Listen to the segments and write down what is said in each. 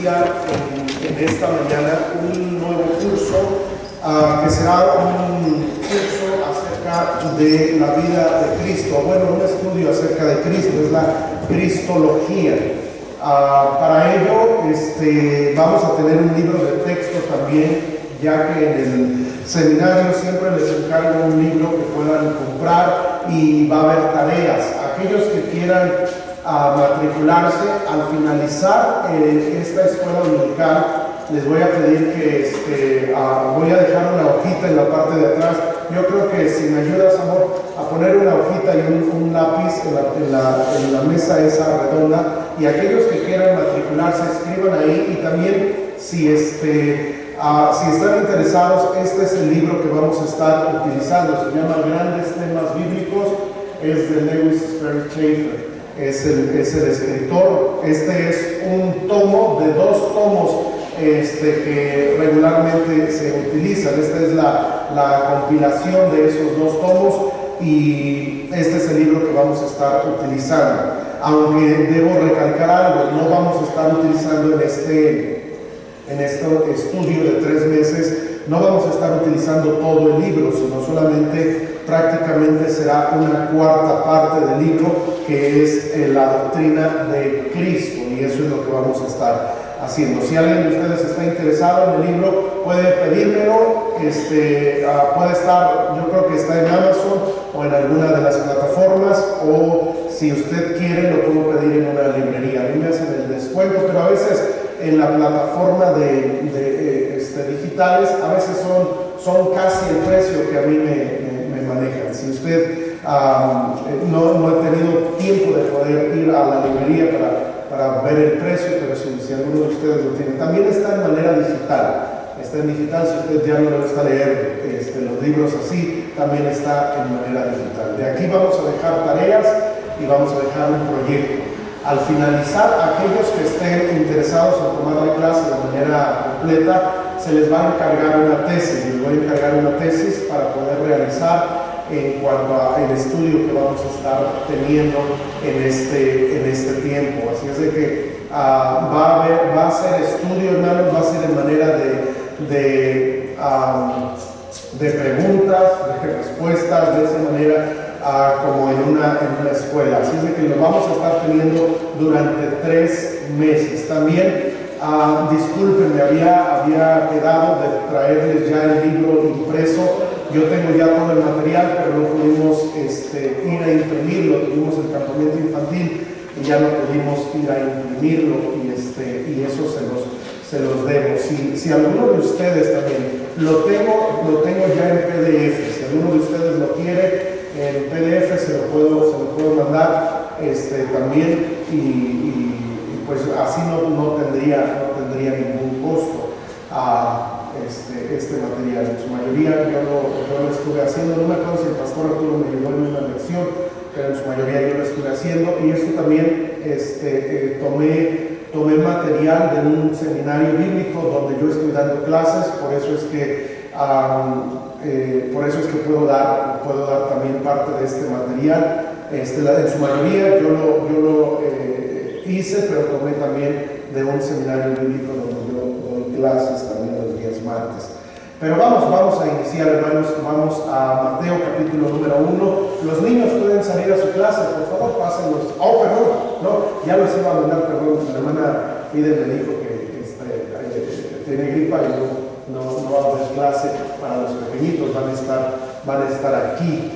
iniciar en esta mañana un nuevo curso que será un curso acerca de la vida de Cristo. Bueno, un estudio acerca de Cristo, es la Cristología. Para ello vamos a tener un libro de texto también, ya que en el seminario siempre les encargo un libro que puedan comprar y va a haber tareas. Aquellos que quieran matricularse, al finalizar esta escuela dominical, les voy a pedir que voy a dejar una hojita en la parte de atrás. Yo creo que si me ayudas, amor, a poner una hojita y un lápiz en la mesa esa redonda, y aquellos que quieran matricularse, escriban ahí. Y también si están interesados, este es el libro que vamos a estar utilizando. Se llama Grandes Temas Bíblicos, es de Lewis Sperry Chafer, es el escritor. Este es un tomo de 2 tomos que regularmente se utilizan. Esta es la compilación de esos 2 tomos, y este es el libro que vamos a estar utilizando. Aunque debo recalcar algo, no vamos a estar utilizando en este estudio de 3 meses, no vamos a estar utilizando todo el libro, sino solamente prácticamente será una cuarta parte del libro, que es la doctrina de Cristo, y eso es lo que vamos a estar haciendo. Si alguien de ustedes está interesado en el libro, puede pedírmelo. Puede estar, yo creo que está en Amazon o en alguna de las plataformas, o si usted quiere lo puedo pedir en una librería. A mí me hacen el descuento, pero a veces en la plataforma de digitales, a veces son casi el precio que a mí me manejan. Si usted no he tenido tiempo de poder ir a la librería para ver el precio, pero si alguno de ustedes lo tiene, también está en manera digital. Está en digital, si usted ya no le gusta leer los libros así, también está en manera digital. De aquí vamos a dejar tareas y vamos a dejar un proyecto. Al finalizar, aquellos que estén interesados en tomar la clase de manera completa, se les va a encargar una tesis. Les voy a encargar una tesis para poder realizar en cuanto al estudio que vamos a estar teniendo en este tiempo. Así es de que va a ser estudio, hermanos, va a ser en manera de preguntas, de respuestas, de esa manera como en una escuela. Así es de que lo vamos a estar teniendo durante 3 meses. También disculpen, me había quedado de traerles ya el libro impreso. Yo tengo ya todo el material, pero no pudimos ir a imprimirlo. Tuvimos el campamento infantil y ya no pudimos ir a imprimirlo, y eso se los debo. Si alguno de ustedes también lo tengo ya en PDF. Si alguno de ustedes lo quiere en PDF, se lo puedo mandar también, y pues así no tendría ningún costo este material. En su mayoría yo lo estuve haciendo. No me acuerdo si el pastor Arturo me llevó en una lección, pero en su mayoría yo lo estuve haciendo. Y esto también tomé material de un seminario bíblico donde yo estoy dando clases. Por eso es que puedo dar también parte de este material. En su mayoría yo lo hice, pero tomé también de un seminario bíblico donde yo doy clases también los días martes. Pero vamos a iniciar, hermanos. Vamos a Mateo capítulo número 1. Los niños pueden salir a su clase, por favor, pásenlos. Ya los iba a mandar, perdón. La hermana Fide me dijo que tiene gripa y no va a haber clase para los pequeñitos, van a estar aquí.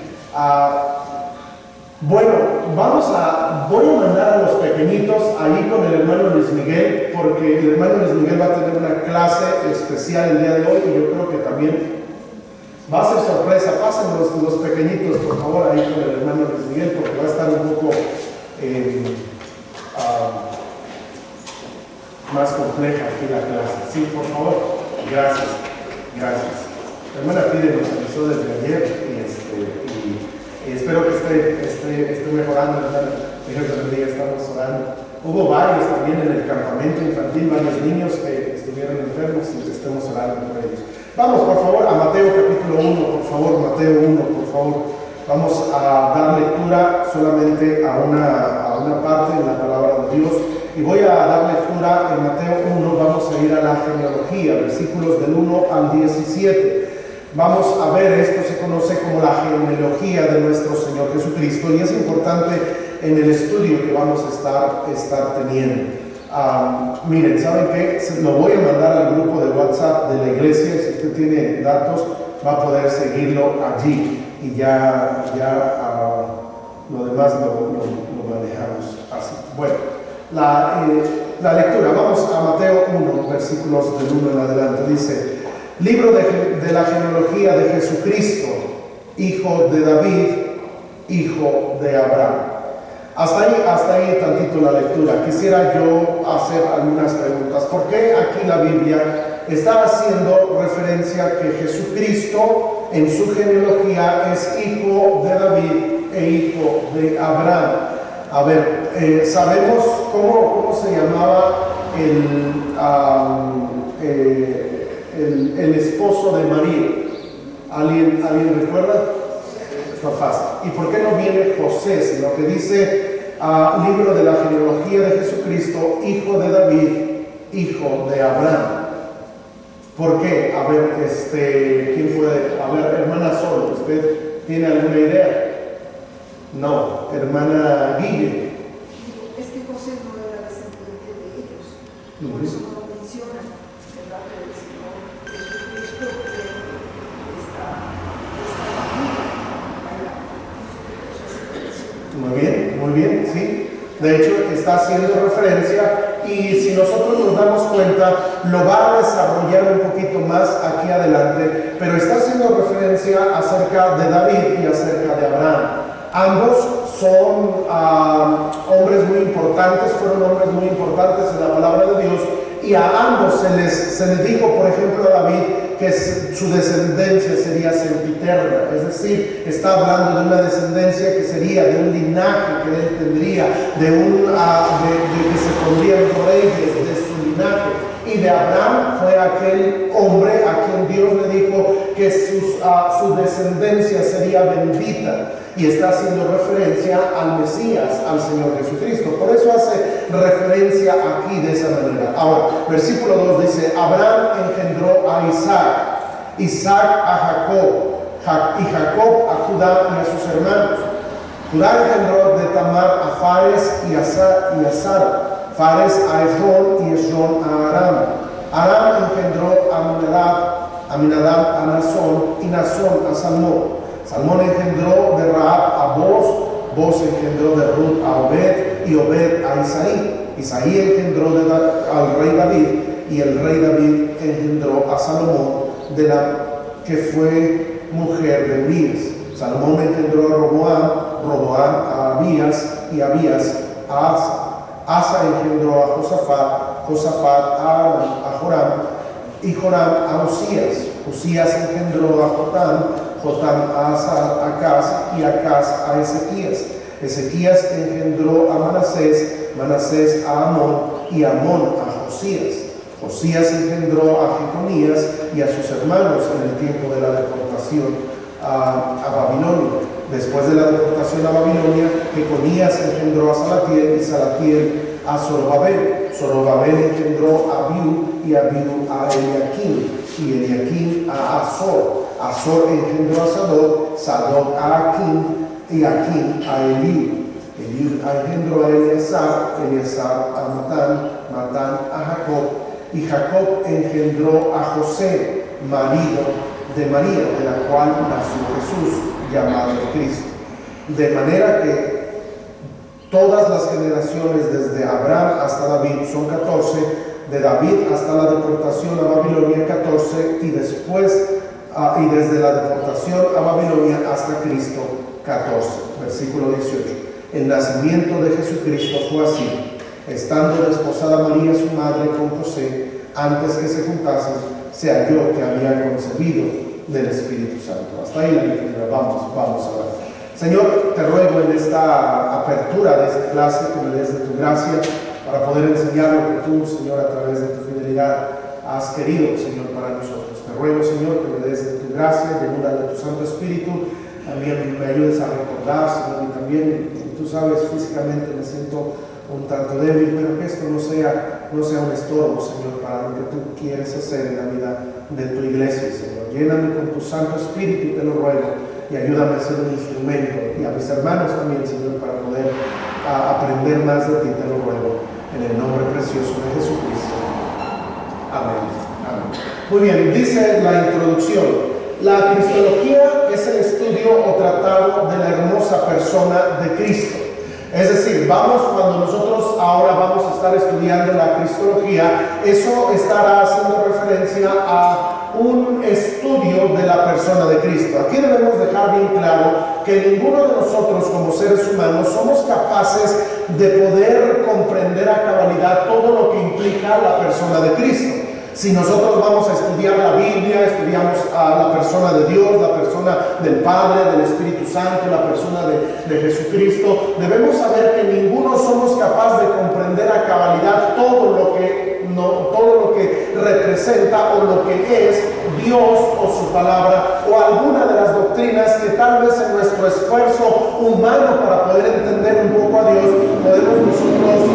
Bueno, voy a mandar a los pequeñitos ahí con el hermano Luis Miguel, porque el hermano Luis Miguel va a tener una clase especial el día de hoy, y yo creo que también va a ser sorpresa. Pasen los pequeñitos, por favor, ahí con el hermano Luis Miguel, porque va a estar un poco más compleja aquí la clase. Sí, por favor. Gracias. La hermana Fide nos avisó desde ayer, y espero que esté mejorando, hermana. Estamos orando. Hubo varios también en el campamento infantil, varios niños que estuvieron enfermos, y estemos orando por ellos. Vamos, por favor, a Mateo capítulo 1, por favor, Mateo 1, por favor. Vamos a dar lectura solamente a una parte de la palabra de Dios, y voy a dar lectura en Mateo 1. genealogía, versículos del 1 al 17. Vamos a ver, esto se conoce como la genealogía de nuestro Señor Jesucristo y es importante en el estudio que vamos a estar teniendo. Miren, ¿saben qué? Lo voy a mandar al grupo de WhatsApp de la iglesia. Si usted tiene datos, va a poder seguirlo allí y ya lo demás lo manejamos así. Bueno, la lectura, vamos a Mateo 1, versículos del 1 en adelante. Dice: libro de la genealogía de Jesucristo, hijo de David, hijo de Abraham. Hasta ahí tantito la lectura. Quisiera yo hacer algunas preguntas. ¿Por qué aquí la Biblia está haciendo referencia a que Jesucristo en su genealogía es hijo de David e hijo de Abraham? A ver, sabemos cómo se llamaba el esposo de María. ¿Alguien recuerda? Está fácil. ¿Y por qué no viene José? Sino que dice, libro de la genealogía de Jesucristo, hijo de David, hijo de Abraham. ¿Por qué? A ver, ¿quién puede? A ver, hermana Sol, ¿usted tiene alguna idea? No, hermana Guille. Es que José no era descendiente de ellos, por eso no lo mencionan, ¿verdad? Pero el Señor Jesucristo Muy bien, sí. De hecho, está haciendo referencia y si nosotros nos damos cuenta, lo va a desarrollar un poquito más aquí adelante, pero está haciendo referencia acerca de David y acerca de Abraham. Ambos son hombres muy importantes, fueron hombres muy importantes en la palabra de Dios, y a ambos se les dijo, por ejemplo, a David que su descendencia sería sempiterna, es decir, está hablando de una descendencia que sería de un linaje que él tendría, de que se pondrían reyes de su linaje. Y de Abraham fue aquel hombre a quien Dios le dijo que su descendencia sería bendita. Y está haciendo referencia al Mesías, al Señor Jesucristo. Por eso hace referencia aquí de esa manera. Ahora, versículo 2 dice: Abraham engendró a Isaac, Isaac a Jacob, y Jacob a Judá y a sus hermanos. Judá engendró de Tamar a Fares y a Zara, Fares a Esrón y Esrón a Aram. Aram engendró a Aminadab a Nazón y Nazón a Salmón. Salmón engendró de Rahab a Boz engendró de Ruth a Obed y Obed a Isaí. Isaí engendró al rey David y el rey David engendró a Salomón, que fue mujer de Urías. Salomón engendró a Roboam a Abías y Abías a Asa. Asa engendró a Josafat a Joram y Joram a Usías. Usías engendró a Jotam a Acaz y Acaz a Ezequías. Ezequías engendró a Manasés a Amón y Amón a Josías. Josías engendró a Jeconías y a sus hermanos en el tiempo de la deportación a Babilonia. Después de la deportación a Babilonia, Jeconías engendró a Salatiel y Salatiel a Zorobabel. Zorobabel engendró a Abiú y Abiú a Eliaquim y Eliaquim a Azor. Azor engendró a Sadoc a Aquim y Aquim a Eliud. Eliud engendró a Eleazar a Matán a Jacob, y Jacob engendró a José, marido de María, de la cual nació Jesús, llamado Cristo. De manera que todas las generaciones desde Abraham hasta David son 14, de David hasta la deportación a Babilonia 14, y desde la deportación a Babilonia hasta Cristo 14. Versículo 18. El nacimiento de Jesucristo fue así: estando desposada María su madre con José, antes que se juntasen, se halló que había concebido del Espíritu Santo. Hasta ahí la lectura. Vamos a ver. Señor, te ruego en esta apertura de esta clase que me des de tu gracia para poder enseñar lo que tú, Señor, a través de tu fidelidad has querido, Señor, para nosotros. Te ruego, Señor, que me des de tu gracia, llenura de tu Santo Espíritu. También me ayudes a recordar, Señor, y también, tú sabes, físicamente me siento un tanto débil, pero que esto no sea no sea un estorbo, Señor, para lo que tú quieres hacer en la vida de tu iglesia, Señor. Lléname con tu Santo Espíritu, te lo ruego, y ayúdame a ser un instrumento, y a mis hermanos también, Señor, para poder aprender más de ti, te lo ruego, en el nombre precioso de Jesucristo. Amén. Amén. Muy bien, dice la introducción: la cristología es el estudio o tratado de la hermosa persona de Cristo. Es decir, cuando nosotros ahora vamos a estar estudiando la cristología, eso estará haciendo referencia a un estudio de la persona de Cristo. Aquí debemos dejar bien claro que ninguno de nosotros como seres humanos somos capaces de poder comprender a cabalidad todo lo que implica la persona de Cristo. Si nosotros vamos a estudiar la Biblia, estudiamos a la persona de Dios, la persona del Padre, del Espíritu Santo, la persona de Jesucristo, debemos saber que ninguno somos capaces de comprender a cabalidad todo lo que representa o lo que es Dios o su palabra o alguna de las doctrinas que tal vez en nuestro esfuerzo humano para poder entender un poco a Dios podemos nosotros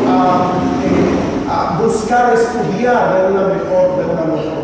buscar estudiar de una mejor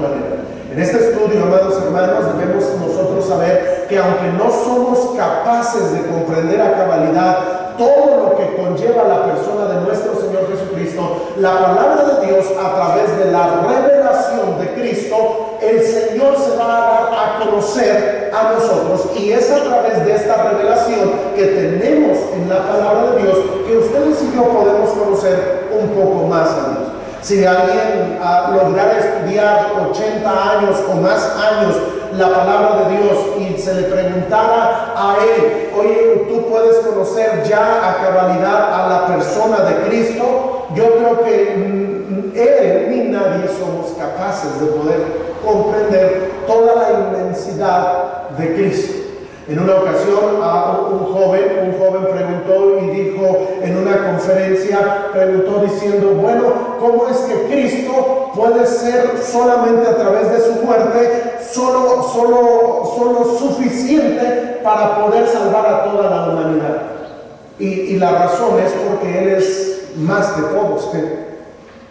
manera. En este estudio, amados hermanos, debemos nosotros saber que aunque no somos capaces de comprender a cabalidad todo lo que conlleva la persona de nuestro Señor Jesucristo, la palabra de Dios, a través de la revelación de Cristo, el Señor se va a dar a conocer a nosotros, y es a través de esta revelación que tenemos en la palabra de Dios que ustedes y yo podemos conocer un poco más a Dios. Si alguien lograra estudiar 80 años o más años la palabra de Dios y se le preguntara a él: oye, ¿tú puedes conocer ya a cabalidad a la persona de Cristo? Yo creo que él ni nadie somos capaces de poder comprender toda la inmensidad de Cristo. En una ocasión un joven preguntó y dijo en una conferencia, preguntó diciendo: bueno, ¿cómo es que Cristo puede ser solamente a través de su muerte solo suficiente para poder salvar a toda la humanidad? Y la razón es porque Él es más que todos.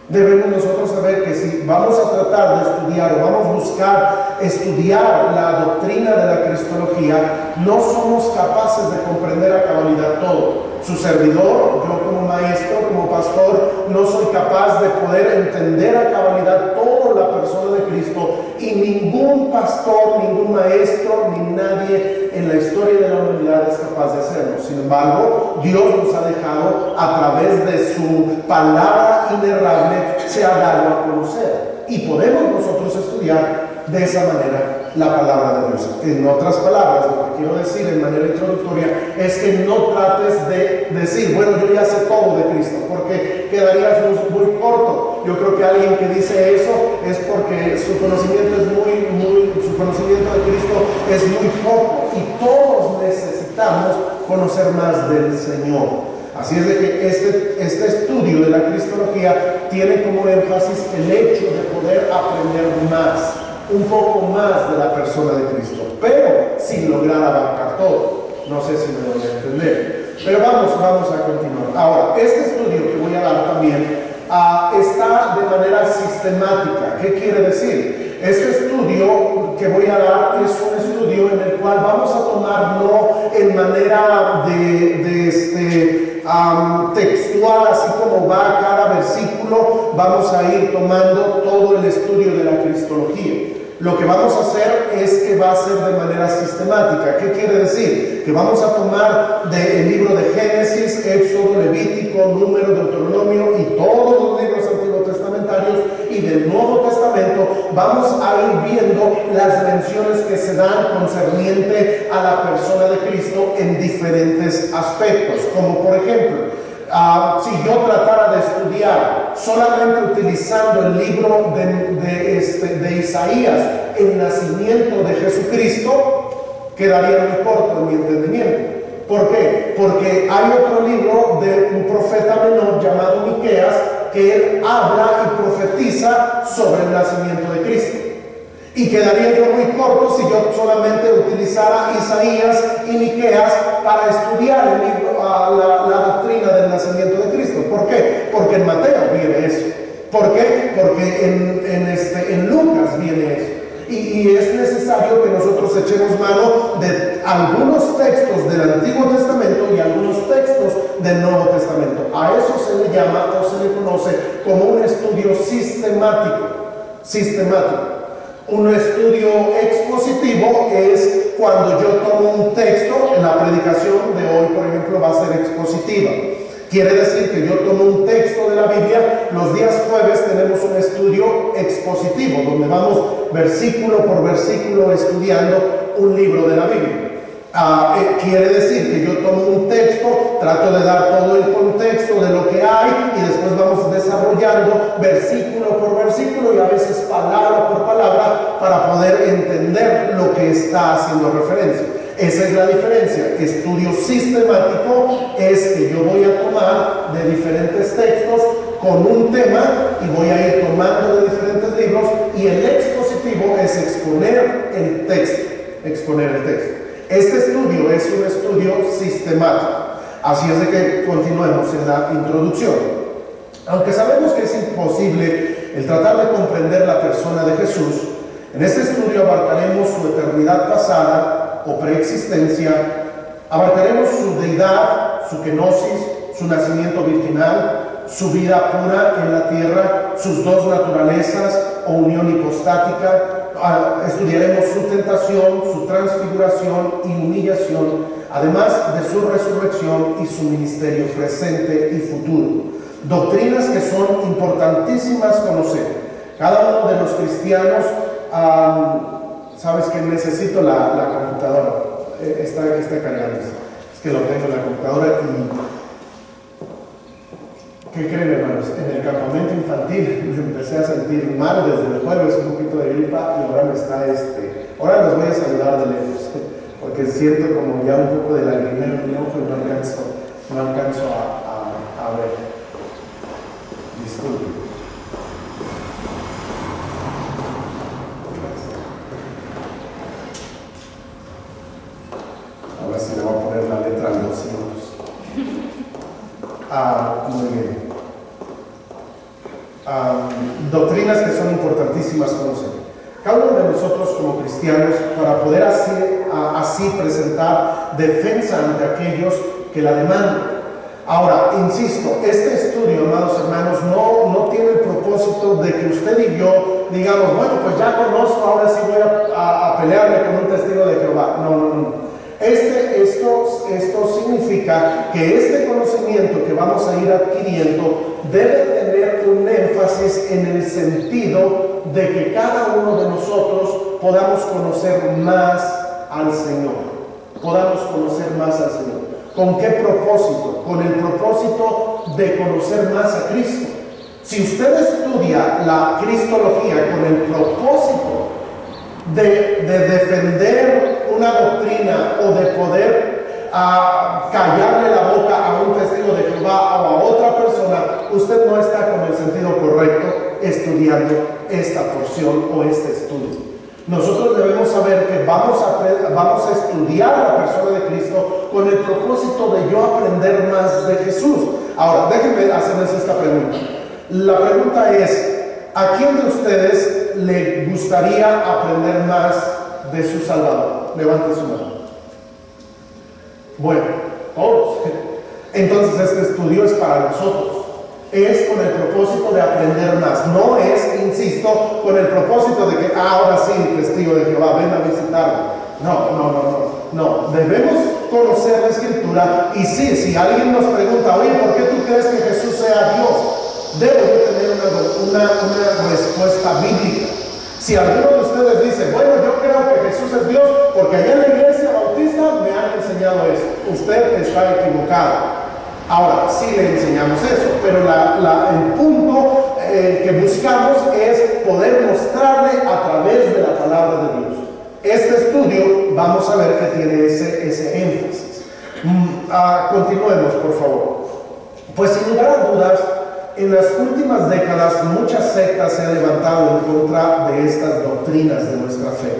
Debemos nosotros saber que si vamos a tratar de estudiar o vamos a buscar estudiar la doctrina de la cristología, no somos capaces de comprender a cabalidad todo. Su servidor, yo como maestro, como pastor, no soy capaz de poder entender a cabalidad toda la persona de Cristo, y ningún pastor, ningún maestro, ni nadie en la historia de la humanidad es capaz de hacerlo. Sin embargo, Dios nos ha dejado, a través de su palabra inerrable, se ha dado a conocer, y podemos nosotros estudiar de esa manera la palabra de Dios. En otras palabras, lo que quiero decir en manera introductoria es que no trates de decir: bueno, yo ya sé todo de Cristo, porque quedarías muy corto. Yo creo que alguien que dice eso es porque su conocimiento de Cristo es muy poco, y todos necesitamos conocer más del Señor. Así es de que este estudio de la cristología tiene como énfasis el hecho de poder aprender más, un poco más de la persona de Cristo, pero sin lograr abarcar todo. No sé si me voy a entender, pero vamos a continuar. Ahora, este estudio que voy a dar también está de manera sistemática. ¿Qué quiere decir? Este estudio que voy a dar es un estudio en el cual vamos a tomar no en manera textual, así como va cada versículo, vamos a ir tomando todo el estudio de la cristología. Lo que vamos a hacer es que va a ser de manera sistemática. ¿Qué quiere decir? Que vamos a tomar del libro de Génesis, Éxodo, Levítico, Número, Deuteronomio y todos los libros antiguotestamentarios, y del Nuevo Testamento vamos a ir viendo las menciones que se dan concerniente a la persona de Cristo en diferentes aspectos. Como por ejemplo, si yo tratara de estudiar solamente utilizando el libro de Isaías, el nacimiento de Jesucristo, quedaría muy corto en mi entendimiento. ¿Por qué? Porque hay otro libro de un profeta menor llamado Miqueas, que él habla y profetiza sobre el nacimiento de Cristo. Y quedaría yo muy corto si yo solamente utilizara Isaías y Miqueas para estudiar el libro, la doctrina del nacimiento de Cristo. ¿Por qué? Porque en Mateo viene eso. ¿Por qué? Porque en Lucas viene eso. Y es necesario que nosotros echemos mano de algunos textos del Antiguo Testamento y algunos textos del Nuevo Testamento. A eso se le llama o se le conoce como un estudio sistemático. Un estudio expositivo es cuando yo tomo un texto. En la predicación de hoy, por ejemplo, va a ser expositiva. Quiere decir que yo tomo un texto de la Biblia. Los días jueves tenemos un estudio expositivo, donde vamos versículo por versículo estudiando un libro de la Biblia. Quiere decir que yo tomo un texto, trato de dar todo el contexto de lo que hay y después vamos desarrollando versículo por versículo y a veces palabra por palabra para poder entender lo que está haciendo referencia. Esa es la diferencia. Estudio sistemático es que yo voy a tomar de diferentes textos con un tema y voy a ir tomando de diferentes libros, y el expositivo es exponer el texto. Este estudio es un estudio sistemático. Así es de que continuemos en la introducción. Aunque sabemos que es imposible el tratar de comprender la persona de Jesús, en este estudio abarcaremos su eternidad pasada o preexistencia, abarcaremos su deidad, su kenosis, su nacimiento virginal, su vida pura en la tierra, sus dos naturalezas o unión hipostática. Estudiaremos su tentación, su transfiguración y humillación, además de su resurrección y su ministerio presente y futuro. Doctrinas que son importantísimas conocer. Cada uno de los cristianos, sabes que necesito la computadora, está cargando, es que lo tengo en la computadora. ¿Qué creen, hermanos? En el campamento infantil me empecé a sentir mal desde el jueves, un poquito de gripa, y ahora ahora los voy a saludar de lejos, porque siento como ya un poco de lagrimero en mi ojo y no alcanzo a ver. Disculpen. Ahora sí le voy a poner la letra a los hijos. Muy bien. Doctrinas que son importantísimas conocer. Cada uno de nosotros como cristianos, para poder así presentar defensa ante aquellos que la demandan. Ahora, insisto, este estudio, amados hermanos, no tiene el propósito de que usted y yo digamos, bueno, pues ya conozco, ahora sí voy a pelearme con un testigo de Jehová. No. Esto significa que este conocimiento que vamos a ir adquiriendo debe tener un énfasis en el sentido de que cada uno de nosotros podamos conocer más al Señor. ¿Con qué propósito? Con el propósito de conocer más a Cristo. Si usted estudia la cristología con el propósito de defender una doctrina o de poder callarle la boca a un testigo de Jehová o a otra persona, usted no está con el sentido correcto estudiando esta porción o este estudio. Nosotros debemos saber que vamos a estudiar a la persona de Cristo con el propósito de yo aprender más de Jesús. Ahora, déjenme hacerles esta pregunta. La pregunta es, ¿a quién de ustedes le gustaría aprender más de su Salvador? Levante su mano. Bueno, todos. Entonces este estudio es para nosotros. Es con el propósito de aprender más. No es, insisto, con el propósito de que ahora sí, testigo de Jehová, ven a visitarme. No. Debemos conocer la Escritura. Y sí, si alguien nos pregunta, oye, ¿por qué tú crees que Jesús sea Dios? Debe de tener una respuesta bíblica. Si alguno de ustedes dice, bueno, yo creo que Jesús es Dios porque allá en la iglesia bautista me han enseñado eso, usted está equivocado. Ahora, sí le enseñamos eso, pero el punto que buscamos es poder mostrarle a través de la palabra de Dios. Este estudio vamos a ver que tiene ese énfasis. Continuemos, por favor. Pues sin lugar a dudas, en las últimas décadas muchas sectas se han levantado en contra de estas doctrinas de nuestra fe,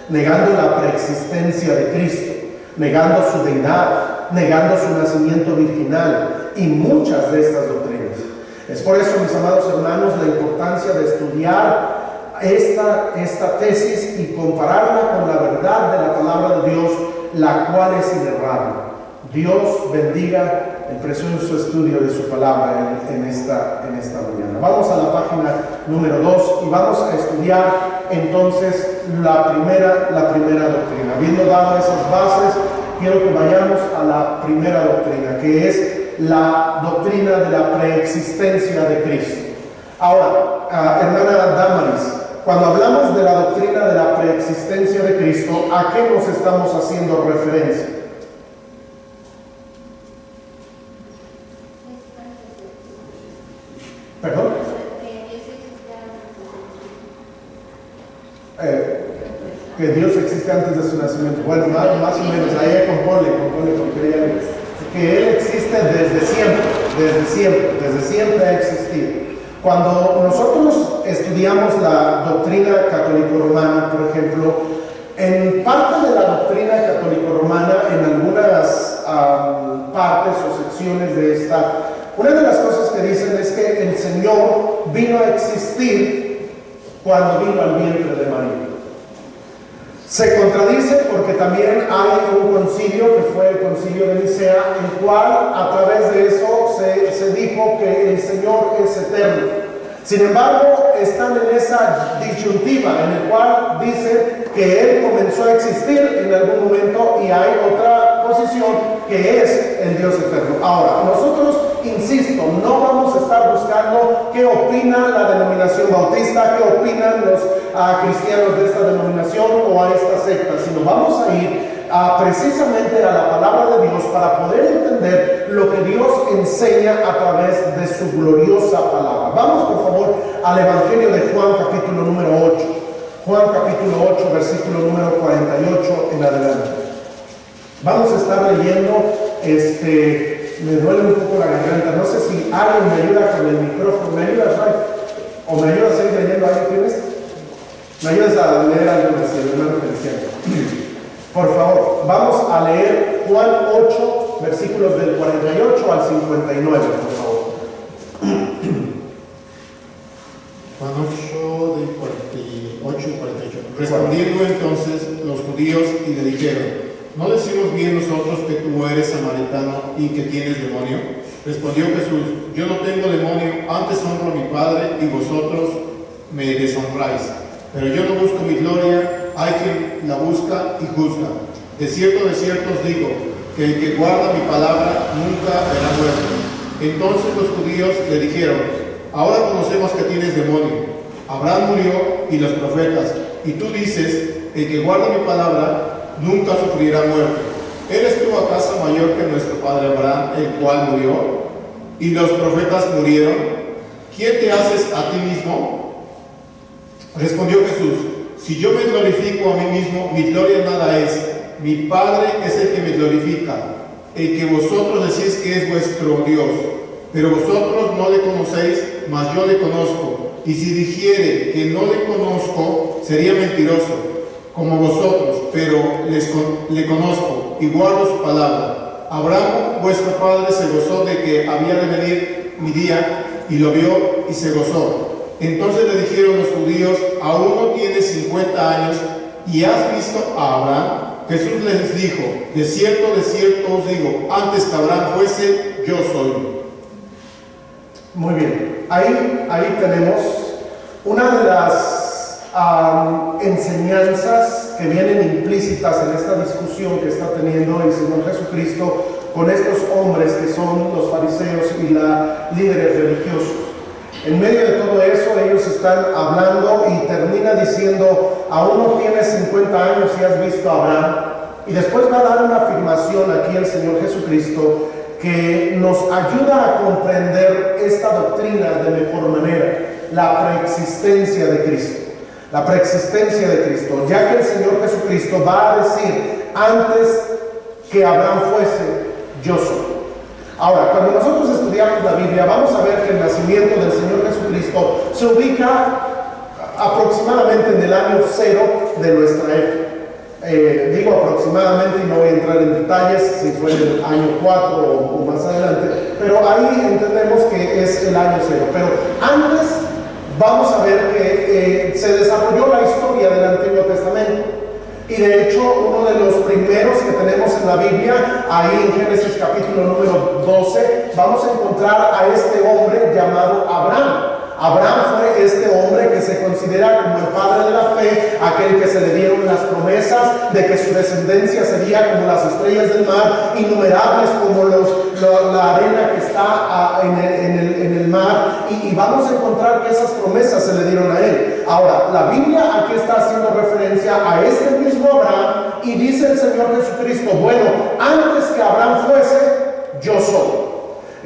negando la preexistencia de Cristo, negando su deidad, negando su nacimiento virginal y muchas de estas doctrinas. Es por eso, mis amados hermanos, la importancia de estudiar esta tesis y compararla con la verdad de la palabra de Dios, la cual es inerrable. Dios bendiga el precioso estudio de su palabra en esta mañana. Vamos a la página número 2 y vamos a estudiar entonces la primera doctrina. Habiendo dado esas bases, quiero que vayamos a la primera doctrina, que es la doctrina de la preexistencia de Cristo. Ahora, hermana Damaris, cuando hablamos de la doctrina de la preexistencia de Cristo, ¿a qué nos estamos haciendo referencia? ¿Perdón? Que Dios existe antes de su nacimiento. Bueno, más o menos, ahí compone que Él existe desde siempre ha existido. Cuando nosotros estudiamos la doctrina católico-romana, por ejemplo, en parte de la doctrina católico-romana, en algunas partes o secciones de esta, una de las cosas que dicen es que el Señor vino a existir cuando vino al vientre de María. Se contradice porque también hay un concilio, que fue el concilio de Nicea, el cual a través de eso se dijo que el Señor es eterno. Sin embargo, están en esa disyuntiva en el cual dicen que Él comenzó a existir en algún momento y hay otra posición que es el Dios eterno. Ahora, nosotros, insisto, no vamos a estar buscando qué opina la denominación bautista, qué opinan los cristianos de esta denominación o a esta secta, sino vamos a ir precisamente a la palabra de Dios para poder entender lo que Dios enseña a través de su gloriosa palabra. Vamos por favor al Evangelio de Juan capítulo número 8. Juan capítulo 8 versículo número 48 en adelante. Vamos a estar leyendo, me duele un poco la garganta, no sé si alguien me ayuda con el micrófono, ¿me ayudas, Ray? ¿O me ayudas a ir leyendo algo? ¿Tienes? ¿Me ayudas a leer algo de el hermano Feliciano? Por favor, vamos a leer Juan 8, versículos del 48 al 59, por favor. Juan 8, del 48 y 48. Respondiendo entonces los judíos y le dijeron: ¿no decimos bien nosotros que tú eres samaritano y que tienes demonio? Respondió Jesús: yo no tengo demonio, antes honro a mi Padre y vosotros me deshonráis. Pero yo no busco mi gloria, hay quien la busca y juzga. De cierto os digo, que el que guarda mi palabra nunca verá muerte. Entonces los judíos le dijeron: ahora conocemos que tienes demonio. Abraham murió y los profetas, y tú dices: el que guarda mi palabra nunca sufrirá muerte. ¿Eres tú acaso mayor que nuestro padre Abraham, el cual murió? Y los profetas murieron. ¿Quién te haces a ti mismo? Respondió Jesús: si yo me glorifico a mí mismo, mi gloria nada es. Mi Padre es el que me glorifica, el que vosotros decís que es vuestro Dios. Pero vosotros no le conocéis, mas yo le conozco. Y si dijere que no le conozco, sería mentiroso, como vosotros, pero le conozco y guardo su palabra. Abraham, vuestro padre, se gozó de que había de venir mi día, y lo vio y se gozó. Entonces le dijeron los judíos: aún no tienes 50 años y has visto a Abraham. Jesús les dijo: de cierto os digo, antes que Abraham fuese, yo soy. Muy bien, ahí tenemos una de las enseñanzas que vienen implícitas en esta discusión que está teniendo el Señor Jesucristo con estos hombres que son los fariseos y líderes religiosos. En medio de todo eso, ellos están hablando y termina diciendo: aún no tienes 50 años y has visto a Abraham. Y después va a dar una afirmación aquí el Señor Jesucristo que nos ayuda a comprender esta doctrina de mejor manera: la preexistencia de Cristo. La preexistencia de Cristo, ya que el Señor Jesucristo va a decir: antes que Abraham fuese, yo soy. Ahora, cuando nosotros estudiamos la Biblia, vamos a ver que el nacimiento del Señor Jesucristo se ubica aproximadamente en el año 0 de nuestra época. Digo aproximadamente y no voy a entrar en detalles si fue en el año 4 o más adelante, pero ahí entendemos que es el año 0. Pero antes vamos a ver que se desarrolló la historia del Antiguo Testamento. Y de hecho, uno de los primeros que tenemos en la Biblia, ahí en Génesis capítulo número 12, vamos a encontrar a este hombre llamado Abraham. Abraham fue este hombre que se considera como el padre de la fe, aquel que se le dieron las promesas de que su descendencia sería como las estrellas del mar, innumerables como la arena que está en el mar, y vamos a encontrar que esas promesas se le dieron a él. Ahora, la Biblia aquí está haciendo referencia a este mismo Abraham, y dice el Señor Jesucristo, bueno, antes que Abraham fuese, yo soy.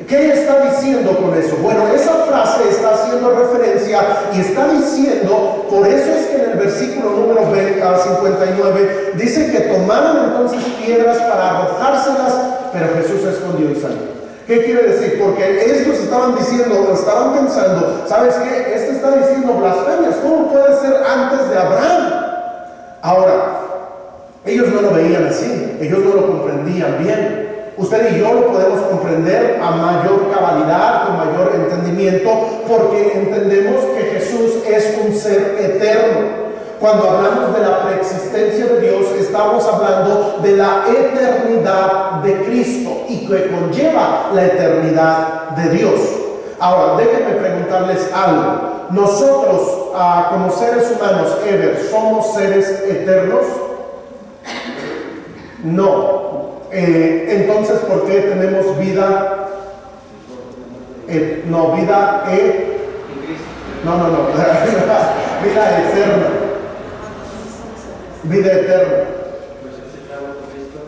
¿Qué está diciendo con eso? Bueno, esa frase está haciendo referencia y está diciendo, por eso es que en el versículo número 59 dice que tomaron entonces piedras para arrojárselas, pero Jesús se escondió y salió. ¿Qué quiere decir? Porque estos estaban diciendo, estaban pensando, ¿sabes qué? Este está diciendo blasfemias. ¿Cómo puede ser antes de Abraham? Ahora, ellos no lo veían así, ellos no lo comprendían bien. Usted y yo lo podemos comprender a mayor cabalidad, con mayor entendimiento, porque entendemos que Jesús es un ser eterno. Cuando hablamos de la preexistencia de Dios, estamos hablando de la eternidad de Cristo y que conlleva la eternidad de Dios. Ahora, déjenme preguntarles algo. Nosotros, como seres humanos, ¿somos seres eternos? No. Entonces, ¿por qué tenemos vida? No, vida vida eterna. Vida eterna. Pues aceptamos con esto,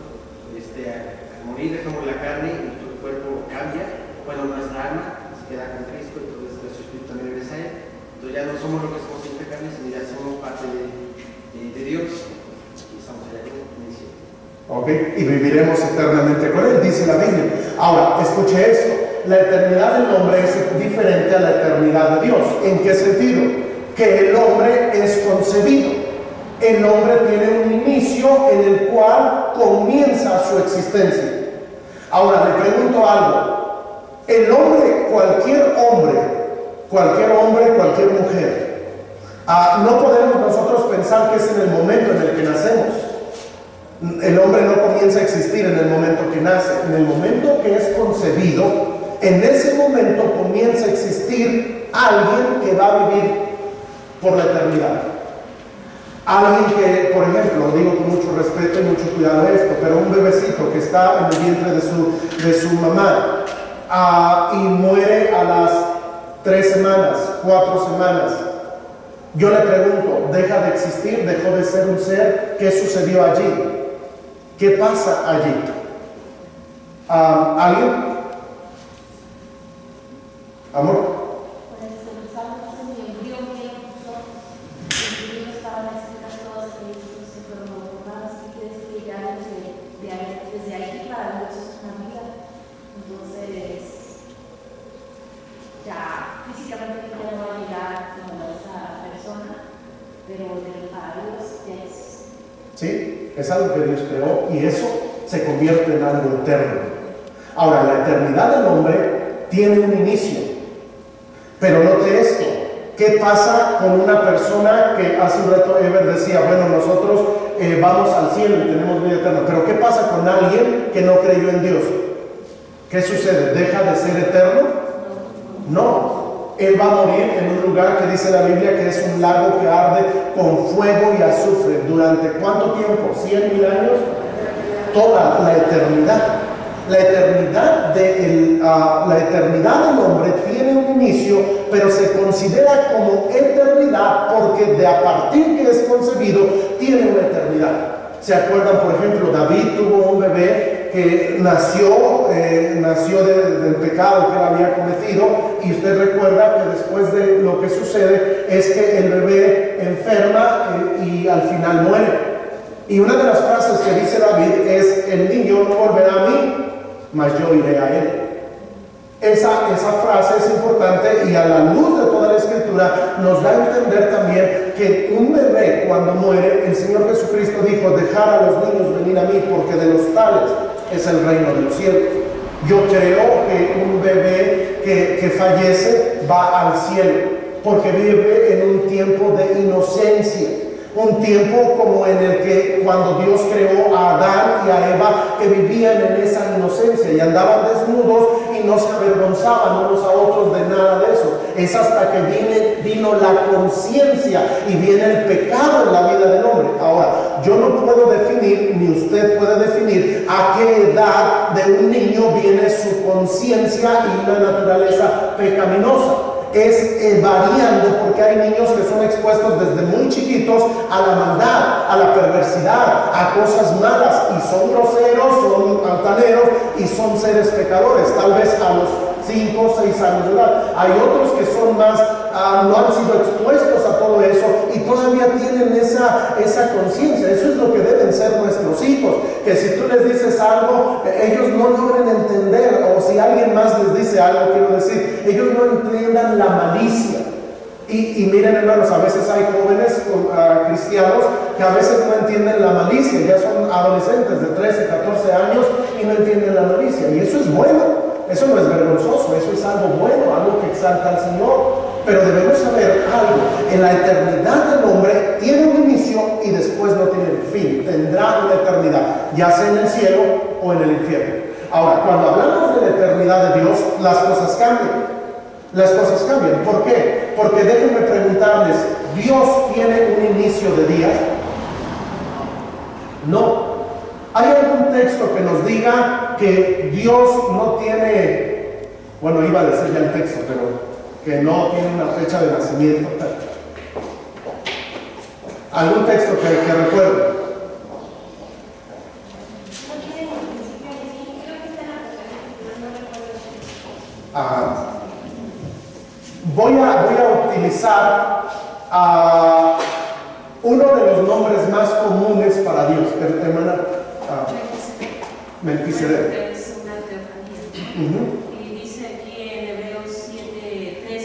al morir dejamos la carne y nuestro cuerpo cambia. Bueno, nuestra alma se queda con Cristo, entonces nuestro espíritu también regresa a Él. Entonces ya no somos lo que somos en esta carne, sino ya somos parte de Dios y estamos allá en el cielo. ¿Ok? Y viviremos eternamente con Él, dice la Biblia. Ahora, escuche esto. La eternidad del hombre es diferente a la eternidad de Dios. ¿En qué sentido? Que el hombre es concebido. El hombre tiene un inicio en el cual comienza su existencia. Ahora, le pregunto algo. El hombre, cualquier mujer, no podemos nosotros pensar que es en el momento en el que nacemos. El hombre no comienza a existir en el momento que nace. En el momento que es concebido, en ese momento comienza a existir alguien que va a vivir por la eternidad. Alguien que, por ejemplo, digo con mucho respeto y mucho cuidado esto, pero un bebecito que está en el vientre de su mamá y muere a las 3 semanas, 4 semanas. Yo le pregunto, ¿deja de existir? ¿Dejó de ser un ser? ¿Qué sucedió allí? ¿Qué pasa allí? ¿Alguien? ¿Amor? ¿Sí? Es algo que Dios creó y eso se convierte en algo eterno. Ahora, la eternidad del hombre tiene un inicio, pero note esto. ¿Qué pasa con una persona que hace un rato Ever decía, bueno, nosotros vamos al cielo y tenemos vida eterna, pero ¿qué pasa con alguien que no creyó en Dios? ¿Qué sucede? ¿Deja de ser eterno? No. Él va a morir en un lugar que dice la Biblia que es un lago que arde con fuego y azufre. ¿Durante cuánto tiempo? ¿100,000 años? Toda la eternidad. La eternidad del hombre tiene un inicio, pero se considera como eternidad porque a partir que es concebido tiene una eternidad. ¿Se acuerdan? Por ejemplo, David tuvo un bebé que nació del pecado que él había cometido, y usted recuerda que después de lo que sucede es que el bebé enferma y al final muere. Y una de las frases que dice David es: el niño no volverá a mí, mas yo iré a él. Esa frase es importante y a la luz de toda la Escritura nos da a entender también que un bebé cuando muere, el Señor Jesucristo dijo: dejar a los niños venir a mí, porque de los tales es el reino de los cielos. Yo creo que un bebé que fallece va al cielo, porque vive en un tiempo de inocencia. Un tiempo como en el que cuando Dios creó a Adán y a Eva, que vivían en esa inocencia y andaban desnudos y no se avergonzaban unos a otros de nada de eso. Es hasta que vino la conciencia y viene el pecado en la vida del hombre. Ahora, yo no puedo definir, ni usted puede definir a qué edad de un niño viene su conciencia y una naturaleza pecaminosa. Es variando, porque hay niños que son expuestos desde muy chiquitos a la maldad, a la perversidad, a cosas malas, y son groseros, son altaneros y son seres pecadores, tal vez a los 5 o 6 años de edad. Hay otros que son más, no han sido expuestos a todo eso y todavía tienen esa conciencia. Eso es lo que deben ser nuestros hijos, que si tú les dices algo, ellos no logren entender, o si alguien más les dice algo, quiero decir, ellos no entiendan la malicia. Y miren, hermanos, a veces hay jóvenes cristianos que a veces no entienden la malicia, ya son adolescentes de 13, 14 años y no entienden la malicia, y eso es bueno. Eso no es vergonzoso, eso es algo bueno, algo que exalta al Señor. Pero debemos saber algo: en la eternidad del hombre tiene un inicio y después no tiene fin. Tendrá una eternidad, ya sea en el cielo o en el infierno. Ahora, cuando hablamos de la eternidad de Dios, las cosas cambian. Las cosas cambian. ¿Por qué? Porque déjenme preguntarles, ¿Dios tiene un inicio de días? No. ¿Hay algún texto que nos diga que Dios no tiene, bueno, iba a decir ya el texto, pero que no tiene una fecha de nacimiento? ¿Algún texto que recuerde? Voy a utilizar uno de los nombres más comunes para Dios, hermana. Melquisedec. Es una teofanía. Y dice aquí en Hebreos 7:3,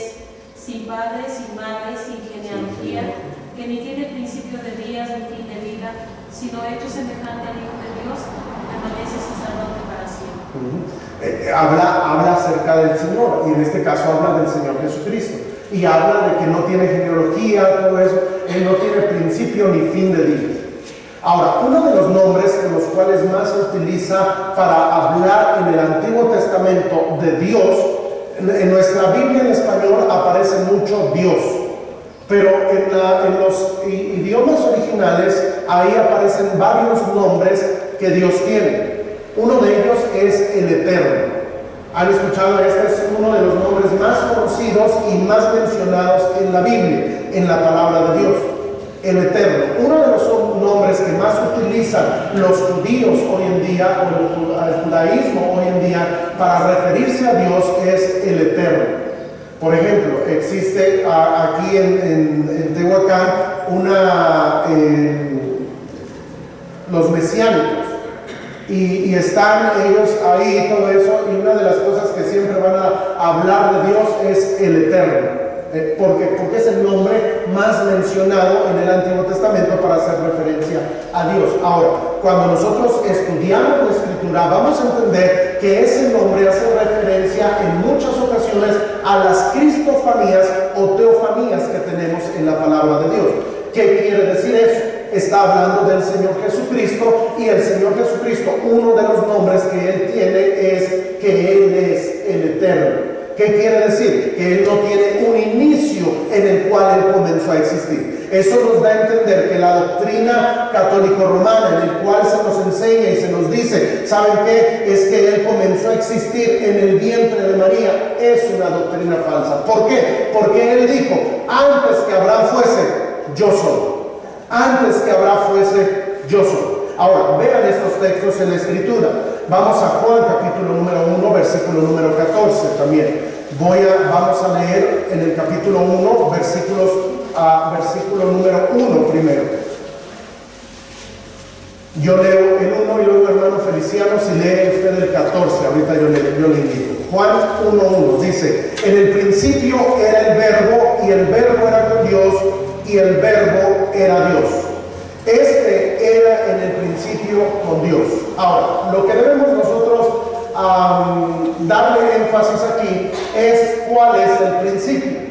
sin padre, sin madre, sin genealogía, que ni tiene principio de días ni fin de vida, sino hecho semejante al Hijo de Dios, permanece sin salvador para siempre. Habla acerca del Señor, y en este caso habla del Señor Jesucristo, y habla de que no tiene genealogía, todo eso. Él no tiene principio ni fin de días. Ahora, uno de los nombres en los cuales más se utiliza para hablar en el Antiguo Testamento de Dios, en nuestra Biblia en español aparece mucho Dios, pero en los idiomas originales ahí aparecen varios nombres que Dios tiene. Uno de ellos es el Eterno. ¿Han escuchado? Este es uno de los nombres más conocidos y más mencionados en la Biblia, en la palabra de Dios. El Eterno. Uno de los nombres que más utilizan los judíos hoy en día, o el judaísmo hoy en día, para referirse a Dios es el Eterno. Por ejemplo, existe aquí en Tehuacán los mesiánicos, y están ellos ahí, todo eso, y una de las cosas que siempre van a hablar de Dios es el Eterno. Porque es el nombre más mencionado en el Antiguo Testamento para hacer referencia a Dios. Ahora, cuando nosotros estudiamos la Escritura, vamos a entender que ese nombre hace referencia en muchas ocasiones a las cristofanías o teofanías que tenemos en la palabra de Dios. ¿Qué quiere decir eso? Está hablando del Señor Jesucristo, y el Señor Jesucristo, uno de los nombres que Él tiene es que Él es el Eterno. ¿Qué quiere decir? Que Él no tiene un inicio en el cual Él comenzó a existir. Eso nos da a entender que la doctrina católico-romana, en el cual se nos enseña y se nos dice, ¿saben qué? Es que Él comenzó a existir en el vientre de María. Es una doctrina falsa. ¿Por qué? Porque Él dijo, antes que Abraham fuese, yo soy. Antes que Abraham fuese, yo soy. Ahora, vean estos textos en la Escritura. Vamos a Juan capítulo número 1, versículo número 14 también. Vamos a leer en el capítulo 1, versículo número 1 primero. Yo leo el 1 y luego, hermano Feliciano, si lee usted el 14, ahorita yo le indico. Juan 1:1 dice, en el principio era el verbo, y el verbo era con Dios, y el verbo era Dios. Este era en el principio con Dios. Ahora, lo que debemos nosotros darle énfasis aquí es cuál es el principio.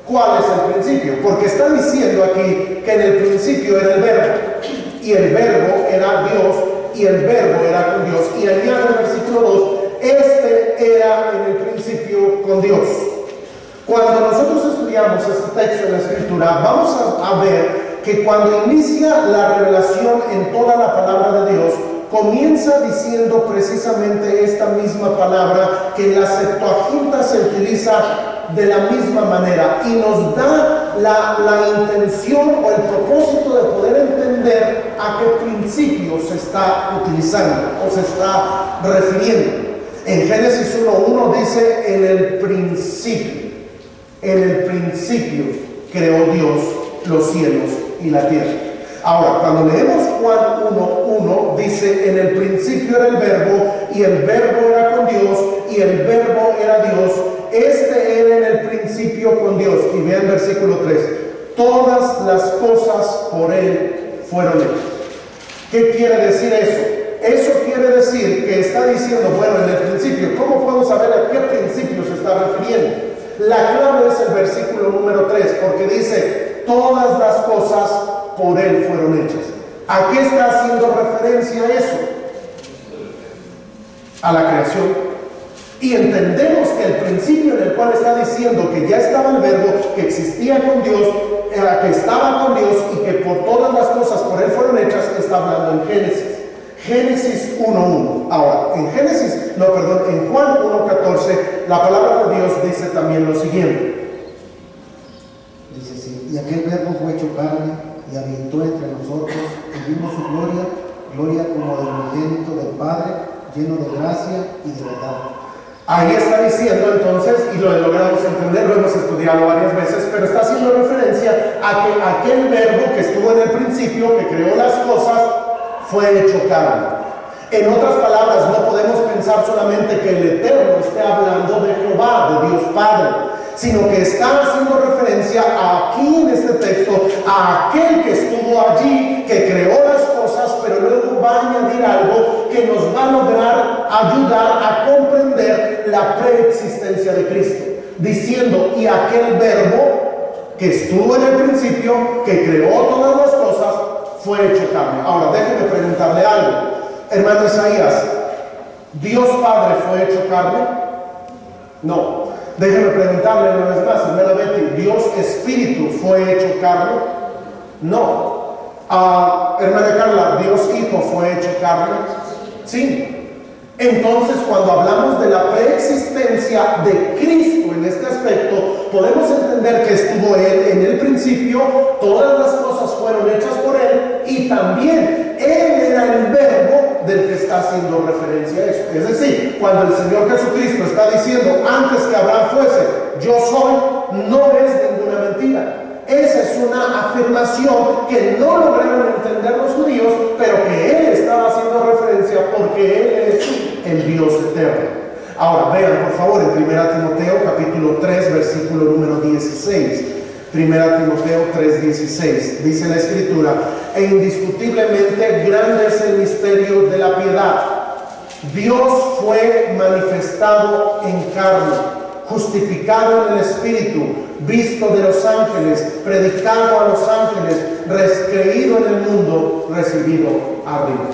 ¿Cuál es el principio? Porque está diciendo aquí que en el principio era el verbo, y el verbo era Dios, y el verbo era con Dios, y añade el versículo 2, este era en el principio con Dios. Cuando nosotros estudiamos este texto en la Escritura, vamos a ver que cuando inicia la revelación en toda la palabra de Dios, comienza diciendo precisamente esta misma palabra que en la Septuaginta se utiliza de la misma manera y nos da la intención o el propósito de poder entender a qué principio se está utilizando o se está refiriendo. En Génesis 1:1 dice: en el principio creó Dios los cielos y la tierra. Ahora, cuando leemos Juan 1:1, dice: en el principio era el verbo, y el verbo era con Dios, y el verbo era Dios. Este era en el principio con Dios. Y vean versículo 3: todas las cosas por Él fueron hechas. ¿Qué quiere decir eso? Eso quiere decir que está diciendo, bueno, en el principio. ¿Cómo puedo saber a qué principio se está refiriendo? La clave es el versículo número 3, porque dice: todas las cosas por Él fueron hechas. ¿A qué está haciendo referencia eso? A la creación. Y entendemos que el principio en el cual está diciendo que ya estaba el verbo, que existía con Dios, que estaba con Dios y que por todas las cosas por Él fueron hechas, está hablando en Génesis 1:1. Ahora, en Juan 1:14, la palabra de Dios dice también lo siguiente. Dice así: y aquel verbo fue hecho carne y habitó entre nosotros, y vimos su gloria como del unigénito del Padre, lleno de gracia y de verdad. Ahí está diciendo entonces, y lo logramos entender, lo hemos estudiado varias veces, pero está haciendo referencia a que aquel verbo que estuvo en el principio, que creó las cosas, fue hecho carne. En otras palabras, no podemos pensar solamente que el Eterno esté hablando de Jehová, de Dios Padre, sino que está haciendo referencia aquí en este texto a aquel que estuvo allí, que creó las cosas, pero luego va a añadir algo que nos va a lograr ayudar a comprender la preexistencia de Cristo, diciendo: y aquel verbo que estuvo en el principio, que creó todas las cosas, fue hecho carne. Ahora, déjeme preguntarle algo, hermano Isaías: ¿Dios Padre fue hecho carne? No. Déjeme preguntarle una vez más, hermana Betty: ¿Dios Espíritu fue hecho carne? No. Hermana Carla: ¿Dios Hijo fue hecho carne? Sí. Entonces, cuando hablamos de la preexistencia de Cristo en este aspecto, podemos entender que estuvo Él en el principio, todas las cosas fueron hechas por Él, y también Él era el verbo del que está haciendo referencia a eso. Es decir, cuando el Señor Jesucristo está diciendo: antes que Abraham fuese, yo soy, no es ninguna mentira. Esa es una afirmación que no lograron entender los judíos, pero que Él estaba haciendo referencia porque Él es el Dios eterno. Ahora, vean por favor en 1 Timoteo capítulo 3, versículo número 16. 1 Timoteo 3:16, dice la Escritura: e indiscutiblemente grande es el misterio de la piedad. Dios fue manifestado en carne, justificado en el Espíritu, visto de los ángeles, predicado a los ángeles, creído en el mundo, recibido arriba.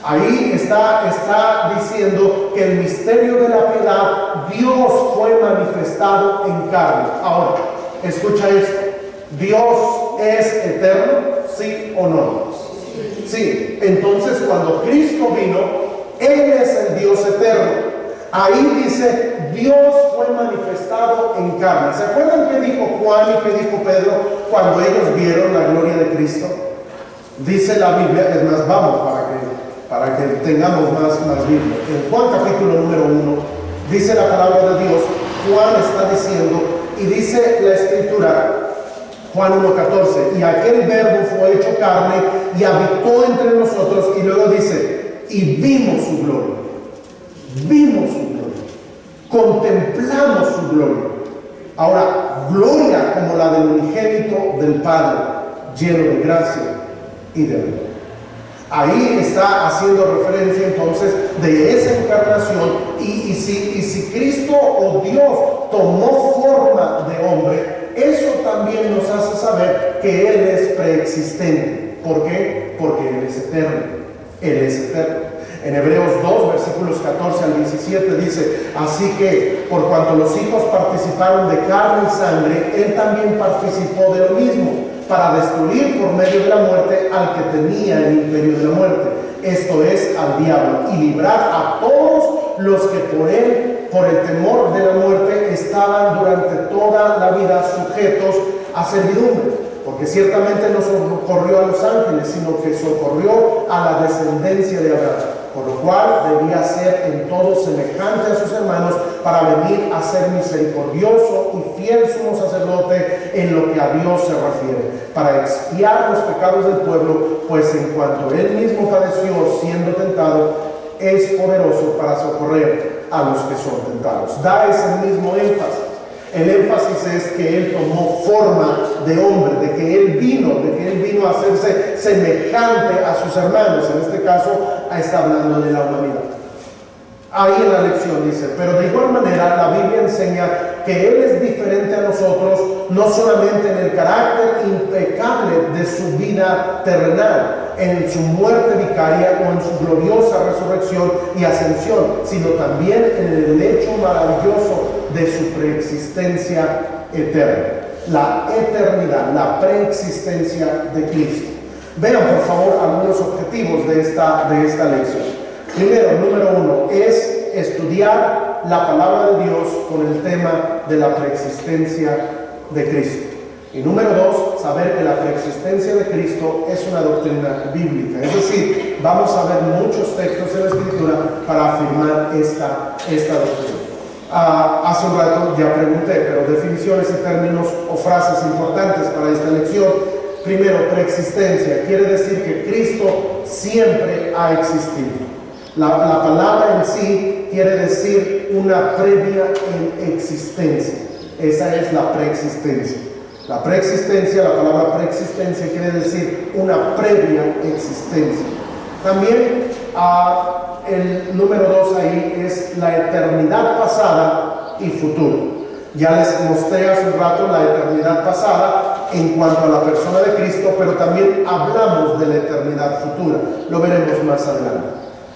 Ahí está diciendo que el misterio de la piedad, Dios fue manifestado en carne. Ahora, escucha esto: ¿Dios es eterno? ¿Sí o no? Sí. Entonces, cuando Cristo vino, Él es el Dios eterno. Ahí dice: Dios fue manifestado en carne. ¿Se acuerdan qué dijo Juan y qué dijo Pedro cuando ellos vieron la gloria de Cristo? Dice la Biblia, es más, vamos para que tengamos más Biblia. En Juan capítulo número 1, dice la palabra de Dios. Juan está diciendo, y dice la Escritura, Juan 1:14, y aquel verbo fue hecho carne y habitó entre nosotros, y luego dice: y vimos su gloria. Vimos su gloria, contemplamos su gloria. Ahora, gloria como la del unigénito del Padre, lleno de gracia y de verdad. Ahí está haciendo referencia entonces de esa encarnación, y si Cristo o Dios tomó forma de hombre, eso también nos hace saber que Él es preexistente. ¿Por qué? Porque Él es eterno. Él es eterno. En Hebreos 2, versículos 14 al 17 dice: así que por cuanto los hijos participaron de carne y sangre, Él también participó de lo mismo, para destruir por medio de la muerte al que tenía el imperio de la muerte, esto es, al diablo, y librar a todos los que por él, por el temor de la muerte, estaban durante toda la vida sujetos a servidumbre. Porque ciertamente no socorrió a los ángeles, sino que socorrió a la descendencia de Abraham, por lo cual debía ser en todo semejante a sus hermanos, para venir a ser misericordioso y fiel sumo sacerdote en lo que a Dios se refiere, para expiar los pecados del pueblo, pues en cuanto él mismo padeció siendo tentado, es poderoso para socorrer a los que son tentados. Da ese mismo énfasis. El énfasis es que Él tomó forma de hombre, de que Él vino a hacerse semejante a sus hermanos. En este caso está hablando de la humanidad. Ahí en la lección dice: pero de igual manera la Biblia enseña que Él es diferente a nosotros, no solamente en el carácter impecable de su vida terrenal, en su muerte vicaria o en su gloriosa resurrección y ascensión, sino también en el hecho maravilloso de su preexistencia eterna. La eternidad, la preexistencia de Cristo. Vean por favor algunos objetivos de esta lección. Primero, número 1, es estudiar la palabra de Dios con el tema de la preexistencia de Cristo. Y número 2, saber que la preexistencia de Cristo es una doctrina bíblica. Es decir, vamos a ver muchos textos en la Escritura para afirmar esta doctrina. Hace un rato ya pregunté, pero definiciones y términos o frases importantes para esta lección. Primero, preexistencia. Quiere decir que Cristo siempre ha existido. La palabra en sí quiere decir una previa en existencia. Esa es la preexistencia. La preexistencia, la palabra preexistencia quiere decir una previa existencia. También el número 2 ahí es la eternidad pasada y futura. Ya les mostré hace un rato la eternidad pasada en cuanto a la persona de Cristo, pero también hablamos de la eternidad futura. Lo veremos más adelante.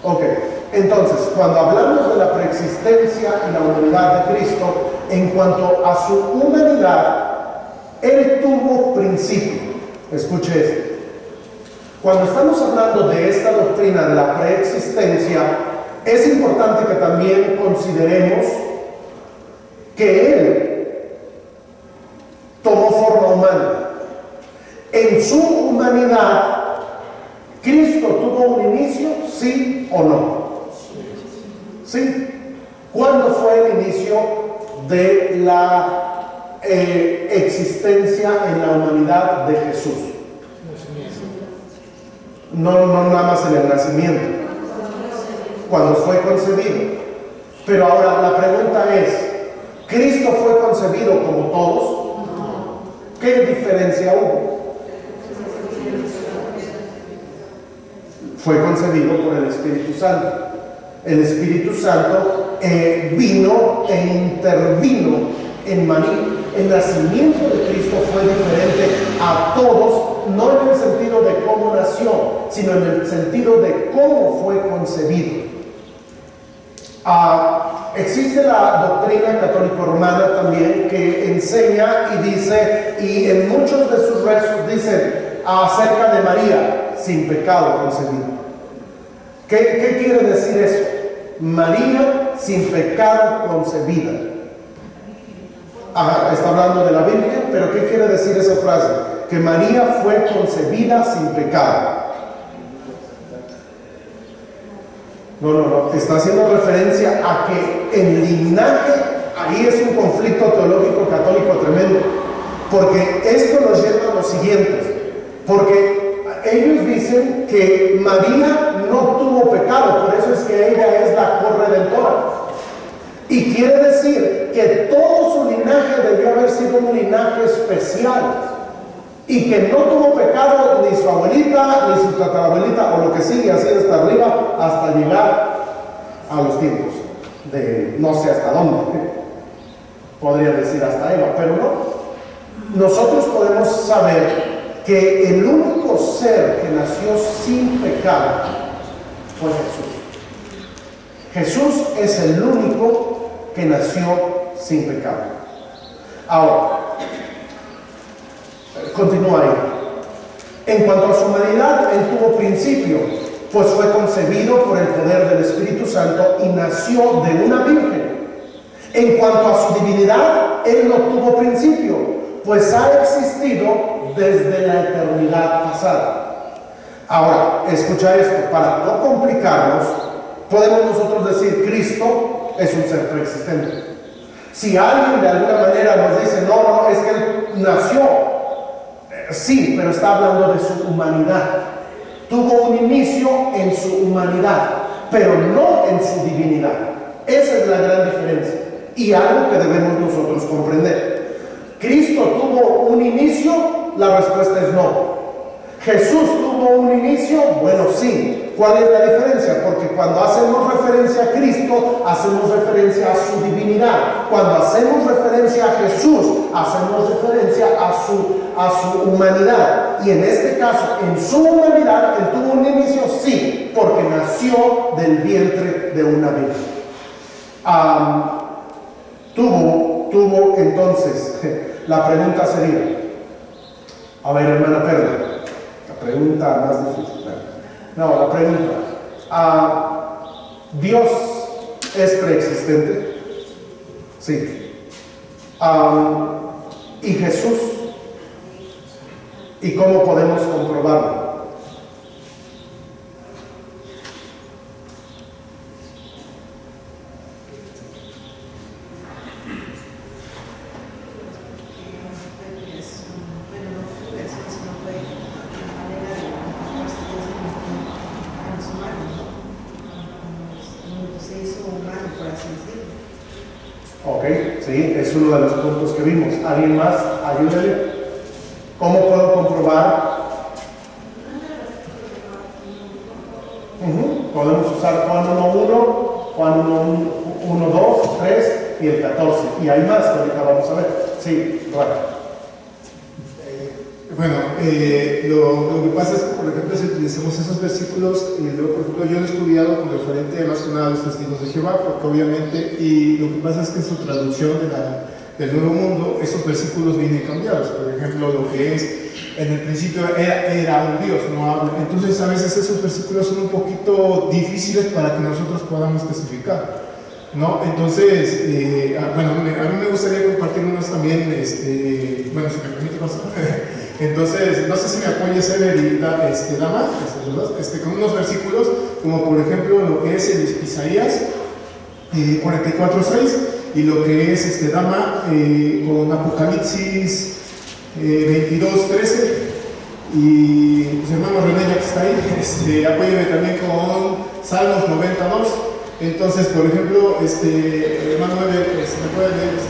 Ok, entonces, cuando hablamos de la preexistencia y la humanidad de Cristo, en cuanto a su humanidad, Él tuvo principio. Escuche esto. Cuando estamos hablando de esta doctrina de la preexistencia, es importante que también consideremos que Él tomó forma humana. En su humanidad, ¿Cristo tuvo un inicio, sí o no? Sí. ¿Cuándo fue el inicio de la existencia en la humanidad de Jesús? No nada más en el nacimiento, cuando fue concebido. Pero ahora la pregunta es: ¿Cristo fue concebido como todos? ¿Qué diferencia hubo? Fue concebido por el Espíritu Santo. El Espíritu Santo vino e intervino en María. El nacimiento de Cristo fue diferente a todos, no en el sentido de cómo nació, sino en el sentido de cómo fue concebido. Existe la doctrina católico-romana también que enseña y dice, y en muchos de sus rezos dicen acerca de María, sin pecado concebido. ¿Qué quiere decir eso? María sin pecado concebida. Está hablando de la Biblia, pero ¿qué quiere decir esa frase? Que María fue concebida sin pecado. No, está haciendo referencia a que el linaje, ahí es un conflicto teológico católico tremendo, porque esto nos lleva a lo siguiente, porque ellos dicen que María no tuvo pecado, por eso es que ella es la corredentora. Y quiere decir que todo su linaje debió haber sido un linaje especial, y que no tuvo pecado ni su abuelita, ni su tatarabuelita, o lo que que sigue así hasta arriba hasta llegar a los tiempos de no sé hasta dónde, podría decir hasta Eva, pero no. Nosotros podemos saber que el único ser que nació sin pecado fue Jesús. Jesús es el único que nació sin pecado. Ahora, continúa ahí. En cuanto a su humanidad, él tuvo principio, pues fue concebido por el poder del Espíritu Santo y nació de una virgen. En cuanto a su divinidad, él no tuvo principio, pues ha existido desde la eternidad pasada. Ahora, escucha esto, para no complicarnos, podemos nosotros decir, Cristo es un ser preexistente. Si alguien de alguna manera nos dice, no, es que él nació, sí, pero está hablando de su humanidad. Tuvo un inicio en su humanidad, pero no en su divinidad. Esa es la gran diferencia y algo que debemos nosotros comprender. ¿Cristo tuvo un inicio? La respuesta es no. ¿Jesús tuvo un inicio? Bueno, sí. ¿Cuál es la diferencia? Porque cuando hacemos referencia a Cristo, hacemos referencia a su divinidad. Cuando hacemos referencia a Jesús, hacemos referencia a su humanidad. Y en este caso, en su humanidad, él tuvo un inicio, sí, porque nació del vientre de una virgen. Tuvo entonces, la pregunta sería, a ver, hermana Perla, la pregunta más difícil. No, la pregunta, ¿Dios es preexistente? Sí. ¿Y Jesús? ¿Y cómo podemos comprobarlo? Ok, sí, es uno de los puntos que vimos. ¿Alguien más? Ayúdale. ¿Cómo puedo comprobar? Podemos usar Juan 1.1, Juan 1.2, 3 y el 14. Y hay más que ahorita vamos a ver. Sí, Rafa. Bueno, lo que pasa es que, por ejemplo, si utilizamos esos versículos, luego, por ejemplo, yo lo he estudiado con referente más que nada a los testigos de Jehová, porque obviamente, y lo que pasa es que en su traducción del Nuevo Mundo, esos versículos vienen cambiados. Por ejemplo, lo que es, en el principio era un Dios, no habla. Entonces, a veces esos versículos son un poquito difíciles para que nosotros podamos testificar, ¿no? Entonces, bueno, a mí me gustaría compartir unos también, bueno, si me permite pasar. Entonces, no sé si me apoyas, Ever y Dama, con unos versículos, como por ejemplo lo que es el Isaías 44:6 y lo que es Dama con Apocalipsis 22:13. Y pues, hermano René, ya que está ahí, apóyeme también con Salmos 92. Entonces, por ejemplo, hermano Ever, ¿me puede leer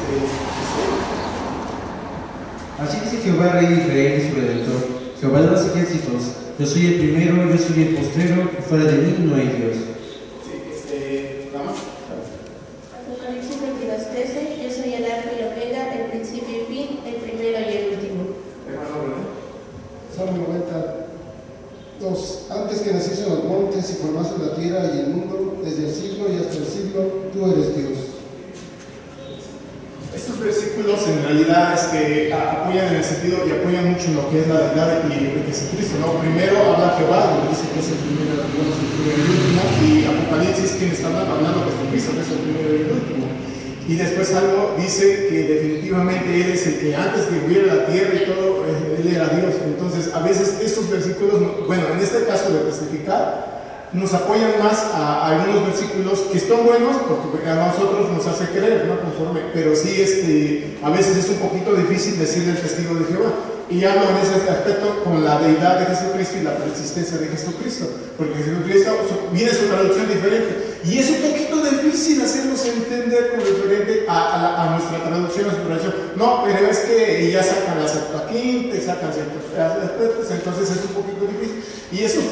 Así dice Jehová, Rey de Israel y su Redentor, Jehová de los ejércitos: yo soy el primero, yo soy el postrero, y fuera de mí no hay Dios. Sí, ¿Dama? Apocalipsis 22:13, yo soy el alfa y la omega, el principio y fin, el primero y el último. Hermano René. Salmo 92. Antes que naciesen los montes y formasen la tierra y el mundo, desde el siglo y hasta el siglo, tú eres Dios. Estos versículos en realidad apoyan en el sentido y apoyan mucho en lo que es la deidad y Jesucristo, ¿no? Primero habla Jehová, donde dice que es el primero y el último, y Apocalipsis, quien está hablando de Jesucristo, que es el primero y el último. Y después algo dice que definitivamente Él es el que antes que hubiera la tierra y todo, Él era Dios. Entonces, a veces estos versículos, bueno, en este caso de testificar, nos apoyan más a algunos versículos que están buenos porque a nosotros nos hace creer, ¿no? Conforme, pero sí a veces es un poquito difícil decir el testigo de Jehová. Y hablo en ese aspecto con la deidad de Jesucristo y la persistencia de Jesucristo, porque Jesucristo viene su traducción diferente y es un poquito difícil hacernos entender con referente a nuestra traducción, a su traducción. No, pero es que ya sacan la Septuaginta y sacan ciertos aspectos, entonces es un poquito difícil. Y estos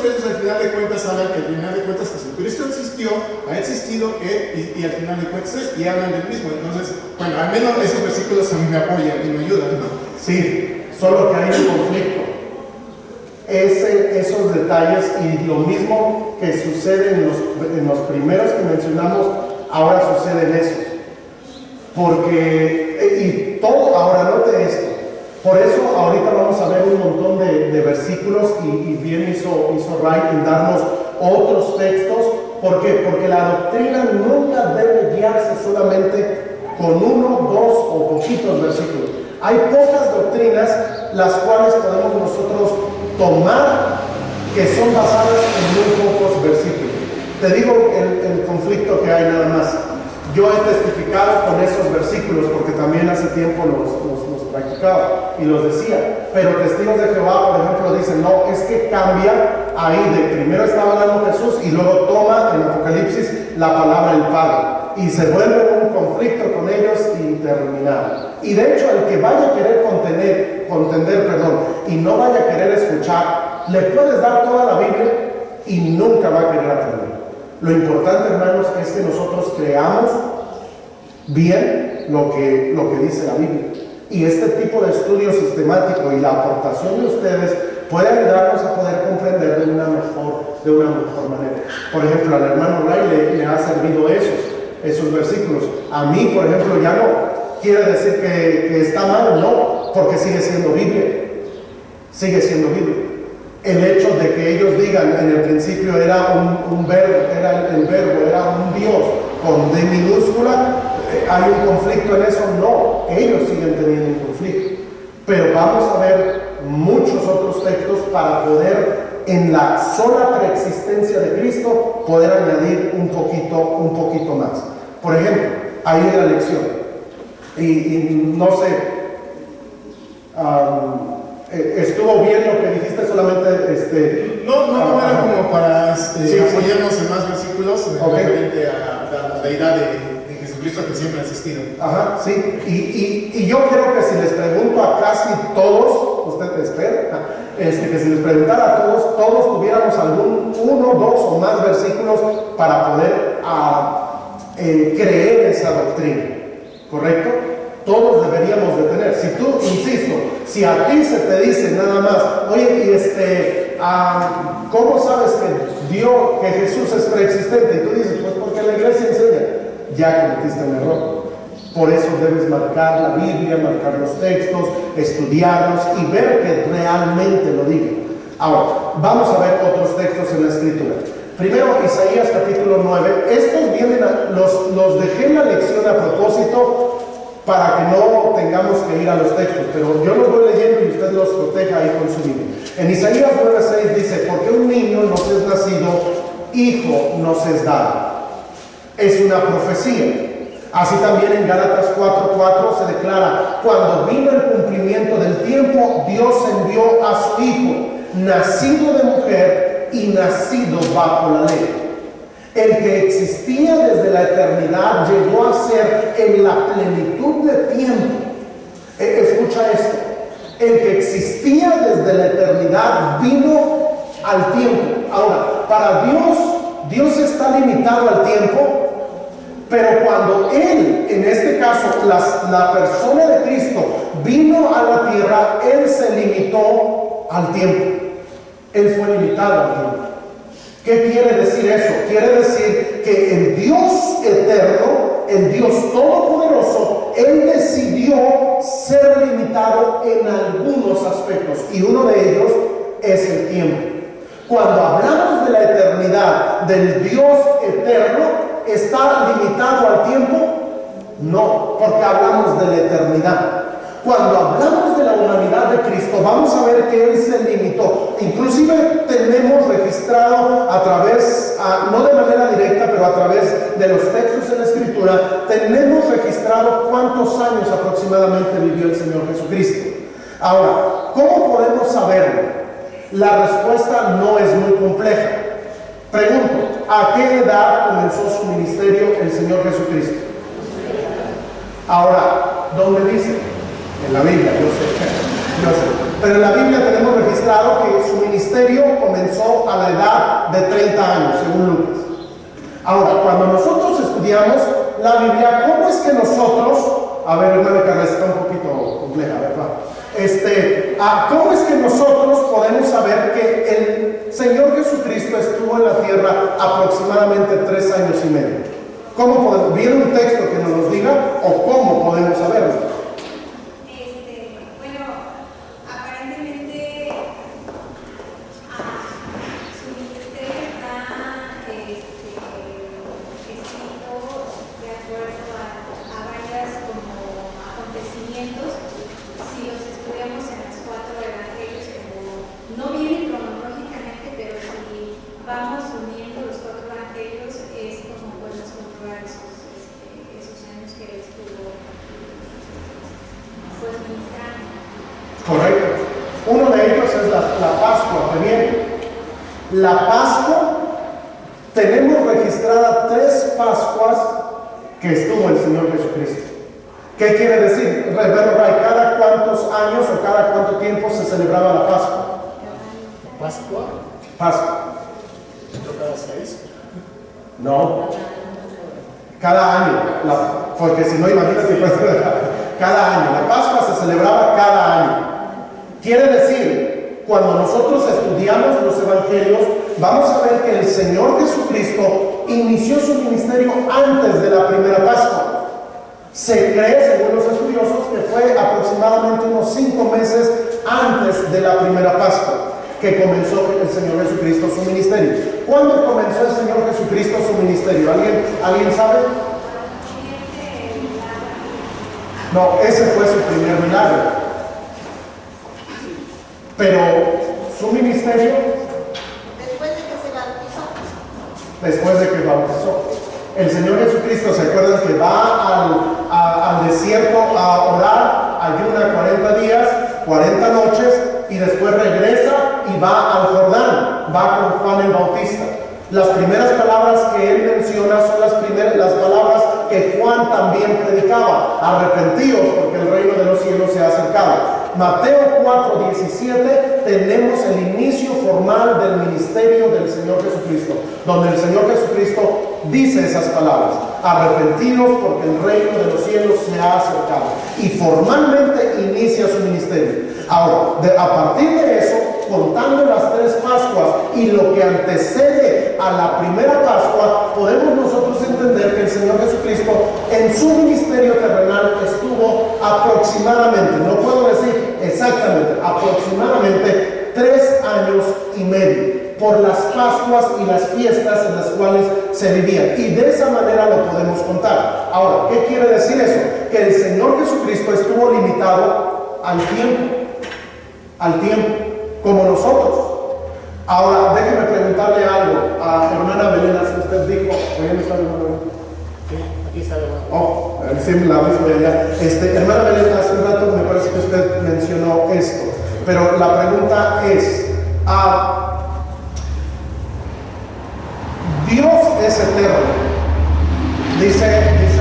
textos al final de cuentas hablan que al final de cuentas Jesucristo existió, ha existido y al final de cuentas y hablan del mismo. Entonces, bueno, al menos esos versículos a mí me apoyan y me ayudan, ¿no? Sí, solo que hay un conflicto. Esos detalles y lo mismo que sucede en los primeros que mencionamos, ahora sucede en esos. Porque, y todo, ahora note esto. Por eso ahorita vamos a ver un montón de versículos y bien hizo Ray en darnos otros textos. ¿Por qué? Porque la doctrina nunca debe guiarse solamente con uno, dos o poquitos versículos. Hay pocas doctrinas las cuales podemos nosotros tomar que son basadas en muy pocos versículos. Te digo el conflicto que hay nada más. Yo he testificado con esos versículos porque también hace tiempo los practicaba y los decía, pero testigos de Jehová, por ejemplo, dicen, no, es que cambia ahí de primero estaba hablando Jesús y luego toma en Apocalipsis la palabra del Padre y se vuelve un conflicto con ellos interminable. Y de hecho, el que vaya a querer contender, y no vaya a querer escuchar, le puedes dar toda la Biblia y nunca va a querer aprender. Lo importante, hermanos, es que nosotros creamos bien lo que dice la Biblia. Y este tipo de estudio sistemático y la aportación de ustedes puede ayudarnos a poder comprender de una mejor manera. Por ejemplo, al hermano Ray le ha servido esos versículos. A mí, por ejemplo, ya no quiere decir que está mal, no, porque sigue siendo Biblia. Sigue siendo Biblia. El hecho de que ellos digan en el principio era un verbo, era el verbo, era un Dios con D minúscula, hay un conflicto en eso, no, ellos siguen teniendo un conflicto. Pero vamos a ver muchos otros textos para poder, en la sola preexistencia de Cristo, poder añadir un poquito más. Por ejemplo, ahí en la lección, y no sé, estuvo bien lo que dijiste, solamente no era como para apoyarnos en más versículos referente a la deidad de Jesucristo que siempre ha existido. Ajá, sí, y yo creo que si les pregunto a casi todos, usted espera, que si les preguntara a todos tuviéramos uno, dos o más versículos para poder creer esa doctrina, ¿correcto? Todos deberíamos de tener. Si tú, insisto, si a ti se te dice nada más, oye, ¿cómo sabes que Jesús es preexistente? Y tú dices, pues porque la iglesia enseña, ya cometiste un error. Por eso debes marcar la Biblia, marcar los textos, estudiarlos y ver que realmente lo digan. Ahora, vamos a ver otros textos en la Escritura. Primero, Isaías capítulo 9. Estos vienen, los dejé en la lección a propósito para que no tengamos que ir a los textos, pero yo los voy leyendo y usted los proteja ahí con su Biblia. En Isaías 9:6 dice, porque un niño nos es nacido, hijo nos es dado. Es una profecía. Así también en Gálatas 4:4 se declara, cuando vino el cumplimiento del tiempo, Dios envió a su hijo, nacido de mujer y nacido bajo la ley. El que existía desde la eternidad llegó a ser en la plenitud de tiempo. Escucha esto. El que existía desde la eternidad vino al tiempo. Ahora, para Dios está limitado al tiempo, pero cuando Él, en este caso, la persona de Cristo, vino a la tierra, Él se limitó al tiempo. Él fue limitado al tiempo. ¿Qué quiere decir eso? Quiere decir que el Dios eterno, el Dios todopoderoso, Él decidió ser limitado en algunos aspectos y uno de ellos es el tiempo. Cuando hablamos de la eternidad, del Dios eterno, ¿está limitado al tiempo? No, porque hablamos de la eternidad. Cuando hablamos de la humanidad de Cristo, vamos a ver que Él se limitó. Inclusive tenemos registrado a través, no de manera directa, pero a través de los textos en la Escritura, tenemos registrado cuántos años aproximadamente vivió el Señor Jesucristo. Ahora, ¿cómo podemos saberlo? La respuesta no es muy compleja. Pregunto, ¿a qué edad comenzó su ministerio el Señor Jesucristo? Ahora, ¿dónde dice? En la Biblia, yo sé. Yo sé. Pero en la Biblia tenemos registrado que su ministerio comenzó a la edad de 30 años, según Lucas. Ahora, cuando nosotros estudiamos la Biblia, ¿cómo es que nosotros, a ver, hermano Carles, está un poquito compleja, ¿verdad? ¿Cómo es que nosotros podemos saber que el Señor Jesucristo estuvo en la tierra aproximadamente 3 años y medio? ¿Cómo podemos? ¿Viene un texto que nos los diga o cómo podemos saberlo? Bueno, aparentemente su ministerio está escrito de acuerdo a varios como acontecimientos. Si los estudiamos en los 4 evangelios, como no vienen cronológicamente, pero si vamos uniendo los 4 evangelios, es como podemos comprobar esos años que él estuvo pues ministrando. Correcto. Uno de ellos es la Pascua que viene. La Pascua, tenemos registrada 3 Pascuas que estuvo el Señor Jesucristo. ¿Qué quiere decir? Reverendo Ray, ¿cada cuántos años o cada cuánto tiempo se celebraba la Pascua? ¿Pascua? Pascua. ¿Cada 6? No. Cada año. Porque si no, imagínate, pues, cada año. La Pascua se celebraba cada año. Quiere decir, cuando nosotros estudiamos los evangelios, vamos a ver que el Señor Jesucristo inició su ministerio antes de la primera Pascua. Se cree, según los estudiosos, que fue aproximadamente unos 5 meses antes de la primera Pascua que comenzó el Señor Jesucristo su ministerio. ¿Cuándo comenzó el Señor Jesucristo su ministerio? ¿Alguien sabe? No, ese fue su primer milagro. Pero su ministerio, Después de que se bautizó. después de que bautizó. El Señor Jesucristo, ¿se acuerdan que va al desierto a orar? Ayuna 40 días, 40 noches y después regresa y va al Jordán, va con Juan el Bautista. Las primeras palabras que él menciona son las palabras que Juan también predicaba: arrepentíos porque el reino de los cielos se ha acercado. Mateo 4:17 tenemos el inicio formal del ministerio del Señor Jesucristo, donde el Señor Jesucristo dice esas palabras: arrepentíos porque el reino de los cielos se ha acercado, y formalmente inicia su ministerio. Ahora, a partir de eso, contando las 3 Pascuas y lo que antecede a la primera Pascua, podemos nosotros entender que el Señor Jesucristo en su ministerio terrenal estuvo aproximadamente, no puedo decir exactamente, aproximadamente 3 años y medio, por las Pascuas y las fiestas en las cuales se vivían, y de esa manera lo podemos contar. Ahora, ¿qué quiere decir eso? Que el Señor Jesucristo estuvo limitado al tiempo, como nosotros. Ahora, déjeme preguntarle algo a hermana Belén, si usted dijo, ¿me está hermano? Sí, aquí está hermano. Oh, sí, la misma de allá. Hermana Belén, hace un rato me parece que usted mencionó esto, pero la pregunta es, Dios es eterno. Dice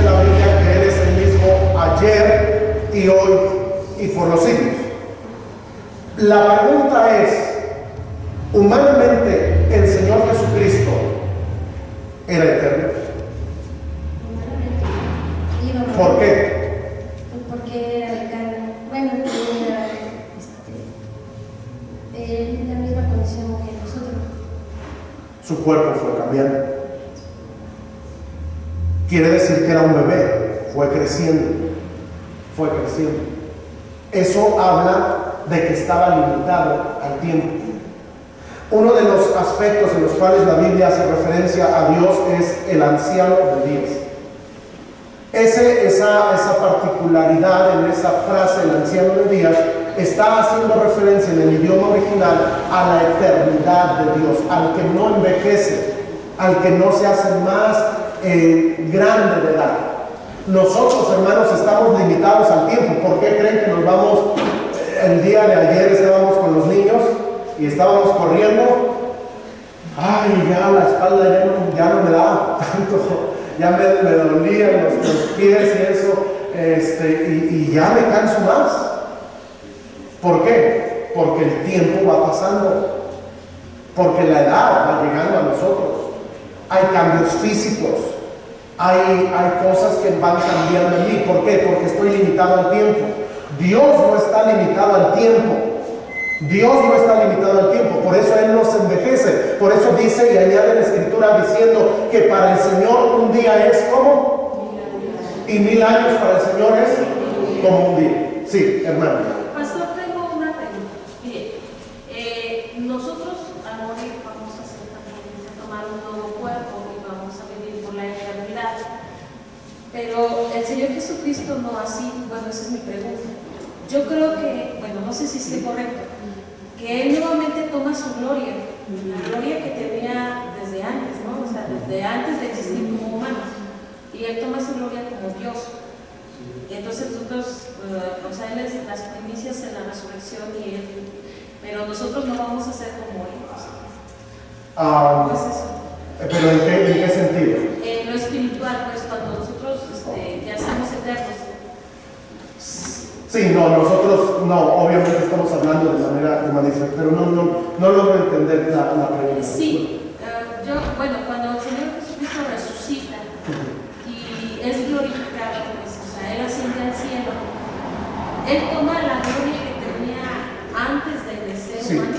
la Biblia que Él es el mismo ayer y hoy y por los siglos. La pregunta es, humanamente, ¿el Señor Jesucristo era eterno? Humanamente. ¿Por qué? Porque era de carne. Bueno, tenía la misma condición que nosotros. Su cuerpo fue cambiando. Quiere decir que era un bebé, fue creciendo. Eso habla de que estaba limitado al tiempo. Uno de los aspectos en los cuales la Biblia hace referencia a Dios es el anciano de días. Esa particularidad en esa frase, el anciano de días, está haciendo referencia en el idioma original a la eternidad de Dios, al que no envejece, al que no se hace más grande de edad. Nosotros, hermanos, estamos limitados al tiempo. ¿Por qué creen que nos vamos? El día de ayer estábamos con los niños y estábamos corriendo. Ay, ya la espalda ya no me da tanto, ya me dolían los pies y eso, y ya me canso más. ¿Por qué? Porque el tiempo va pasando, porque la edad va llegando a nosotros, hay cambios físicos, hay cosas que van cambiando en mí. ¿Por qué? Porque estoy limitado al tiempo. Dios no está limitado al tiempo. Dios no está limitado al tiempo, por eso Él nos envejece. Por eso dice y añade la Escritura diciendo que para el Señor un día es como, y 1000 años para el Señor es como un día. Sí, hermano. Pastor, tengo una pregunta. Mire, nosotros al morir vamos a tomar un nuevo cuerpo y vamos a vivir por la eternidad. Pero el Señor Jesucristo no así. Bueno, esa es mi pregunta. Yo creo que, bueno, no sé si esté correcto, que Él nuevamente toma su gloria, la gloria que tenía desde antes, ¿no? O sea, desde antes de existir como humano. Y Él toma su gloria como Dios. Y entonces nosotros, o sea, Él es las primicias en la resurrección y Él, pero nosotros no vamos a ser como Él. ¿Cómo es eso? ¿Pero en qué sentido? En lo espiritual, pues cuando nosotros ya somos eternos. Sí, no, nosotros no, obviamente estamos hablando de manera diferente, pero no logro entender la pregunta. Sí, bueno, cuando el Señor Jesucristo resucita y es glorificado, pues, o sea, Él asciende al cielo, Él toma la gloria que tenía antes de ser humano.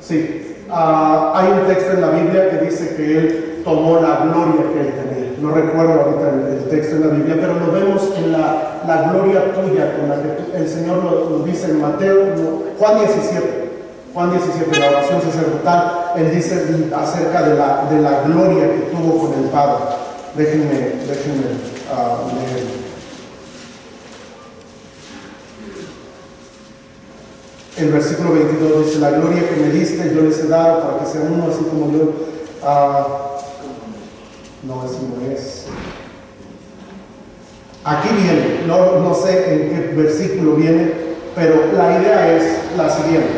Sí. Hay un texto en la Biblia que dice que Él tomó la gloria que Él tenía. No recuerdo ahorita el texto en la Biblia, pero lo vemos en la gloria tuya con la que el Señor lo dice en Mateo, Juan 17, la oración sacerdotal. Él dice acerca de la gloria que tuvo con el Padre. Déjenme leer. El versículo 22 dice: la gloria que me diste yo les he dado para que sean uno así como yo. No, así no es. Aquí viene, no sé en qué versículo viene, pero la idea es la siguiente.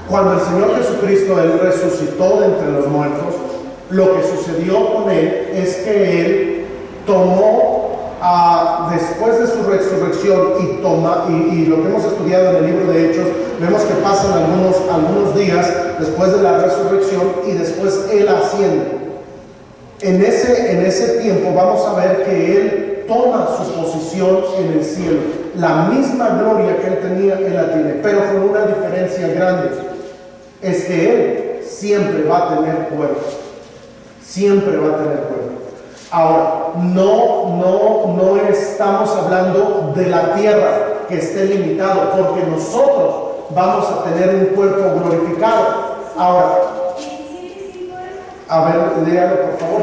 Cuando el Señor Jesucristo, Él resucitó de entre los muertos, lo que sucedió con Él es que Él tomó, después de su resurrección y lo que hemos estudiado en el libro de Hechos, vemos que pasan algunos días después de la resurrección y después Él asciende. En ese tiempo vamos a ver que Él toma su posición en el cielo. La misma gloria que Él tenía, Él la tiene, pero con una diferencia grande. Es que Él siempre va a tener cuerpo. Siempre va a tener cuerpo. Ahora, no estamos hablando de la tierra que esté limitado, porque nosotros vamos a tener un cuerpo glorificado. Ahora, a ver, léalo por favor.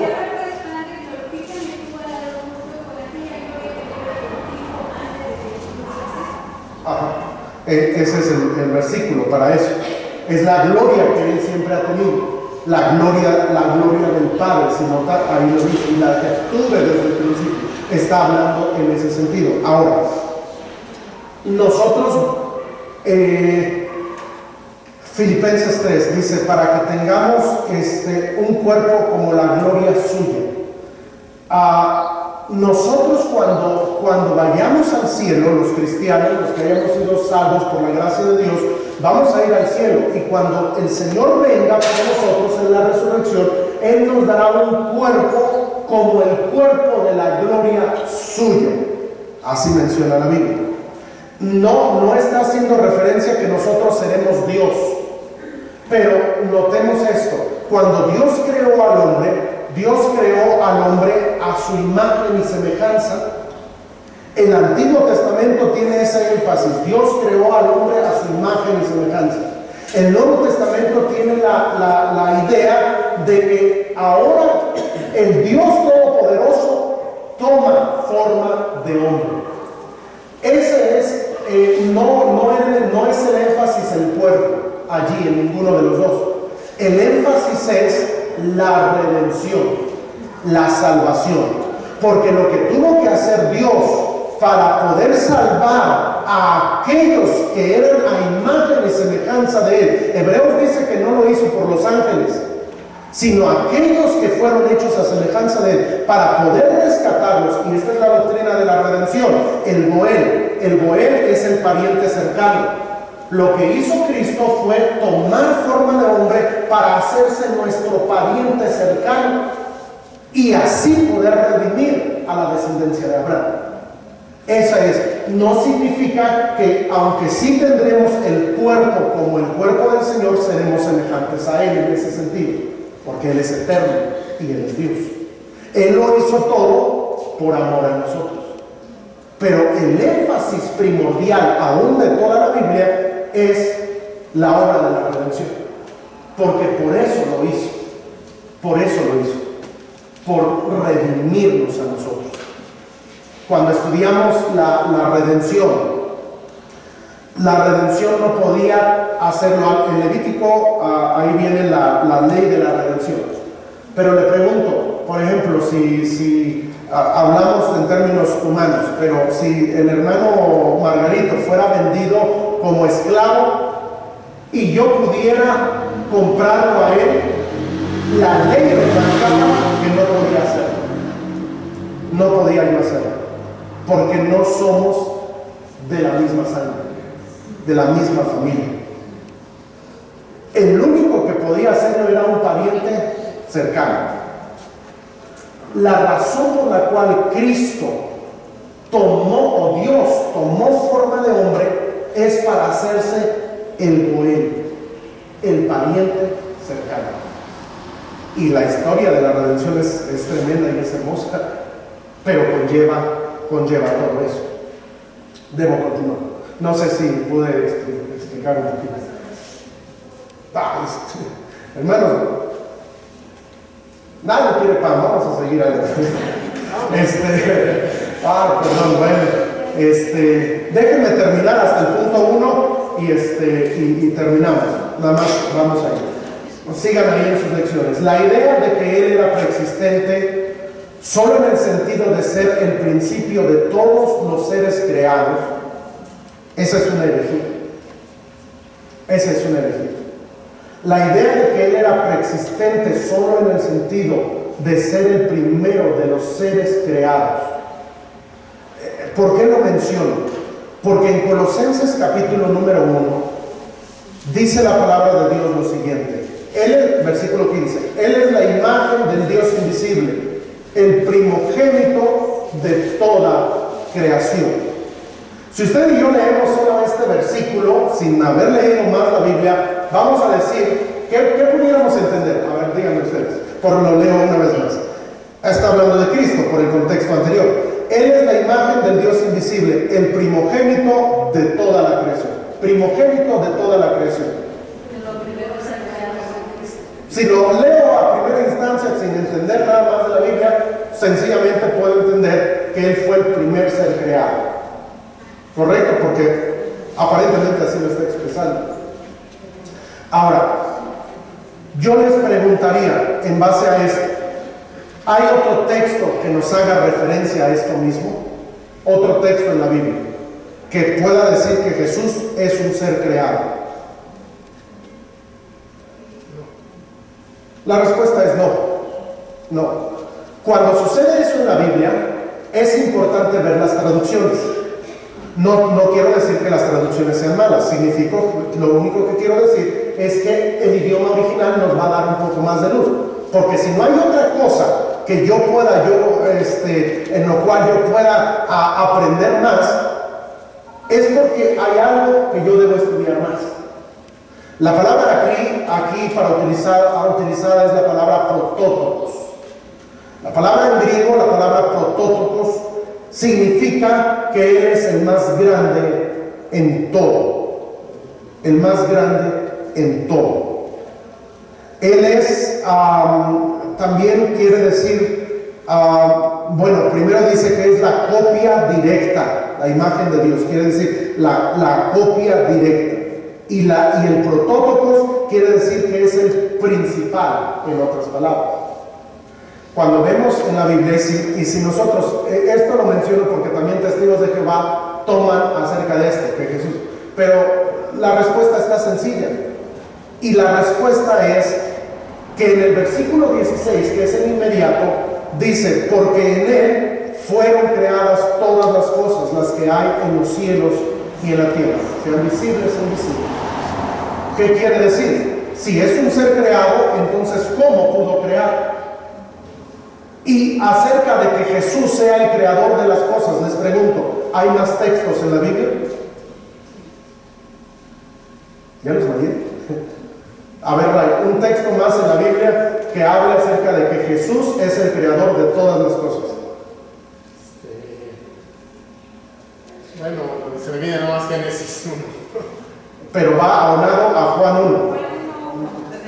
Ajá. Ese es el versículo para eso. Es la gloria que Él siempre ha tenido. La gloria del Padre, si nota, ahí lo dice, y la que tuve desde el principio. Está hablando en ese sentido. Ahora, nosotros, Filipenses 3 dice, para que tengamos un cuerpo como la gloria suya. Nosotros cuando vayamos al cielo, los cristianos, los que hayamos sido salvos por la gracia de Dios, vamos a ir al cielo, y cuando el Señor venga por nosotros en la resurrección, Él nos dará un cuerpo como el cuerpo de la gloria suya. Así menciona la Biblia. No está haciendo referencia a que nosotros seremos Dios, pero notemos esto: cuando Dios creó al hombre, Dios creó al hombre a su imagen y semejanza. El Antiguo Testamento tiene ese énfasis: Dios creó al hombre a su imagen y semejanza. El Nuevo Testamento tiene la idea de que ahora el Dios Todopoderoso toma forma de hombre. Ese es, no es el énfasis el cuerpo allí en ninguno de los dos. El énfasis es la redención, la salvación, porque lo que tuvo que hacer Dios para poder salvar a aquellos que eran a imagen y semejanza de Él, Hebreos dice que no lo hizo por los ángeles, sino aquellos que fueron hechos a semejanza de Él, para poder rescatarlos. Y esta es la doctrina de la redención. El Goel, el Goel es el pariente cercano. Lo que hizo Cristo fue tomar forma de hombre para hacerse nuestro pariente cercano y así poder redimir a la descendencia de Abraham. Esa es, no significa que aunque sí tendremos el cuerpo como el cuerpo del Señor, seremos semejantes a Él en ese sentido, porque Él es eterno y Él es Dios. Él lo hizo todo por amor a nosotros. Pero el énfasis primordial aún de toda la Biblia es la obra de la redención, porque por eso lo hizo, por redimirnos a nosotros. Cuando estudiamos la redención no podía hacerlo. En Levítico ahí viene la ley de la redención, pero le pregunto, por ejemplo, si hablamos en términos humanos, pero si el hermano Margarito fuera vendido como esclavo y yo pudiera comprarlo a él, la ley marcaba que no podía hacerlo. No podía yo hacerlo, porque no somos de la misma sangre, de la misma familia. El único que podía hacerlo era un pariente cercano. La razón por la cual Cristo tomó, o Dios tomó forma de hombre, es para hacerse el Goel, el pariente cercano. Y la historia de la redención es tremenda y es hermosa, pero conlleva todo eso. Debo continuar. No sé si pude explicar un poquito. Hermanos, nadie quiere pan, vamos a seguir adelante. Perdón, bueno. Déjenme terminar hasta el punto 1 y terminamos. Nada más vamos ahí. Sigan ahí en sus lecciones. La idea de que Él era preexistente solo en el sentido de ser el principio de todos los seres creados, esa es una herejía. Esa es una herejía. La idea de que Él era preexistente solo en el sentido de ser el primero de los seres creados. ¿Por qué lo menciono? Porque en Colosenses capítulo número 1 dice la palabra de Dios lo siguiente. Versículo 15. Él es la imagen del Dios invisible, el primogénito de toda creación. Si usted y yo leemos solo este versículo, sin haber leído más la Biblia, vamos a decir, ¿qué pudiéramos entender? A ver, díganme ustedes, lo leo una vez más. Está hablando de Cristo por el contexto anterior. Él es la imagen del Dios invisible, el primogénito de toda la creación. Primogénito de toda la creación. Si lo leo a primera instancia sin entender nada más de la Biblia, sencillamente puedo entender que Él fue el primer ser creado. ¿Correcto? Porque aparentemente así lo está expresando. Ahora, yo les preguntaría, en base a esto, ¿hay otro texto que nos haga referencia a esto mismo? Otro texto en la Biblia que pueda decir que Jesús es un ser creado. La respuesta es no. Cuando sucede eso en la Biblia, es importante ver las traducciones. No quiero decir que las traducciones sean malas, lo único que quiero decir es que el idioma original nos va a dar un poco más de luz, porque si no hay otra cosa que yo pueda, en lo cual yo pueda aprender más, es porque hay algo que yo debo estudiar más. La palabra aquí para utilizada es la palabra protótokos. La palabra en griego, la palabra protótokos, significa que Él es el más grande en todo. El más grande en todo. Él es, también quiere decir, primero dice que es la copia directa, la imagen de Dios, quiere decir la copia directa. Y el protótokos quiere decir que es el principal, en otras palabras. Cuando vemos en la Biblia, y si nosotros, esto lo menciono porque también testigos de Jehová toman acerca de esto, que Jesús, pero la respuesta está sencilla. Y la respuesta es que en el versículo 16, que es el inmediato, dice, porque en Él fueron creadas todas las cosas, las que hay en los cielos y en la tierra, sean visibles o invisibles. ¿Qué quiere decir? Si es un ser creado, entonces ¿cómo pudo crear? Y acerca de que Jesús sea el creador de las cosas, les pregunto, ¿hay más textos en la Biblia? ¿Ya los mandé? A ver, Ray, un texto más en la Biblia que habla acerca de que Jesús es el creador de todas las cosas. Bueno, se me viene nomás Génesis 1. Pero va aunado a Juan 1.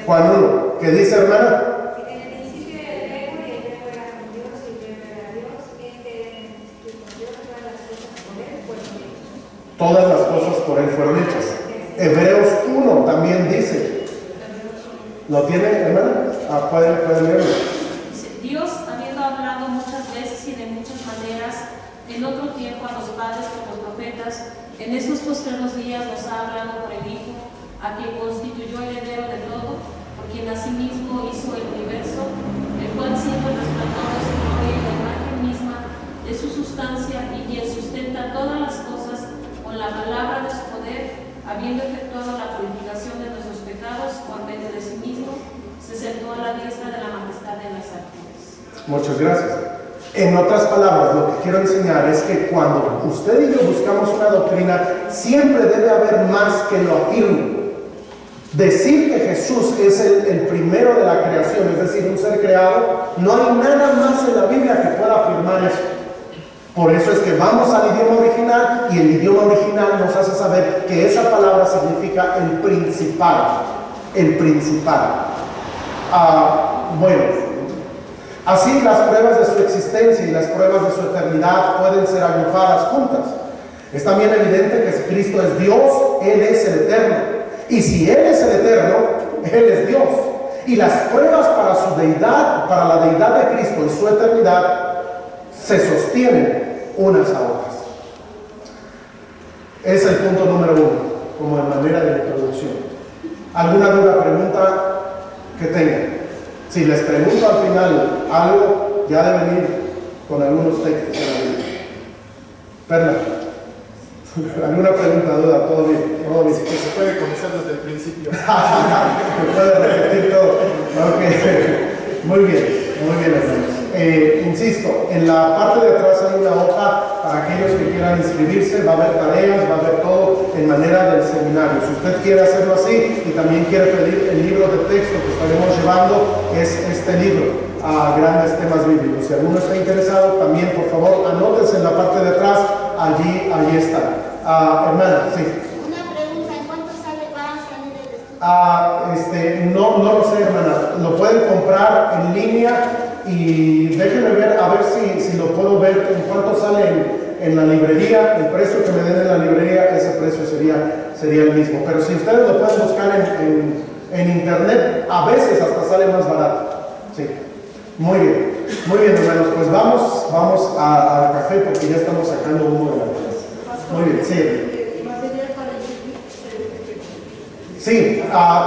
Juan 1. ¿Qué dice, hermana? En el principio era el verbo, y el verbo era con Dios, y el verbo era Dios. Este era en el principio con Dios, todas las cosas por él fueron hechas. Todas las cosas por él fueron hechas. Hebreos 1 también dice. ¿Lo tiene, hermana? Pueden leerlo. Dios, habiendo hablado muchas veces y de muchas maneras, en otro tiempo a los padres por los profetas, en estos postreros días nos ha hablado por el Hijo, a quien constituyó heredero de todo, por quien asimismo hizo el universo, el cual siendo el resplandor de su gloria y la imagen misma de su sustancia, y quien sustenta todas las cosas con la palabra de su poder, habiendo efectuado la purificación de nuestros pecados por medio de sí mismo, se sentó a la diestra de la majestad de las alturas. Muchas gracias. En otras palabras, lo que quiero enseñar es que cuando usted y yo buscamos una doctrina, siempre debe haber más que lo afirme. Decir que Jesús es el primero de la creación, es decir, un ser creado, no hay nada más en la Biblia que pueda afirmar eso. Por eso es que vamos al idioma original, y el idioma original nos hace saber que esa palabra significa el principal. El principal. Bueno, así las pruebas de su existencia y las pruebas de su eternidad pueden ser agrupadas juntas. Es también evidente que si Cristo es Dios, Él es el eterno. Y si Él es el eterno, Él es Dios. Y las pruebas para su deidad, para la deidad de Cristo y su eternidad, se sostienen unas a otras. Es el punto número 1, como en manera de introducción. ¿Alguna duda, pregunta que tengan? Si les pregunto al final algo, ya deben ir con algunos textos en la Biblia. Perla, ¿alguna pregunta, duda? ¿Todo bien? ¿Todo bien? Que se puede comenzar desde el principio. Se puede repetir todo. Ok. Muy bien, hermanos. Insisto, en la parte de atrás hay una hoja para aquellos que quieran inscribirse, va a haber tareas, va a haber todo en manera del seminario. Si usted quiere hacerlo así y también quiere pedir el libro de texto que estaremos llevando, es este libro, Grandes Temas Bíblicos. Si alguno está interesado, también por favor anótese en la parte de atrás, allí está. Hermana, sí. Una pregunta, ¿en cuánto va a salir el estudio? No lo sé, hermana. Lo pueden comprar en línea y déjenme ver, a ver si lo puedo ver en cuánto sale en la librería. El precio que me den en la librería, ese precio sería el mismo. Pero si ustedes lo pueden buscar en internet, a veces hasta sale más barato. Sí. Muy bien, hermanos. Pues vamos al café porque ya estamos sacando humo de la casa. Muy bien, sí. Sí,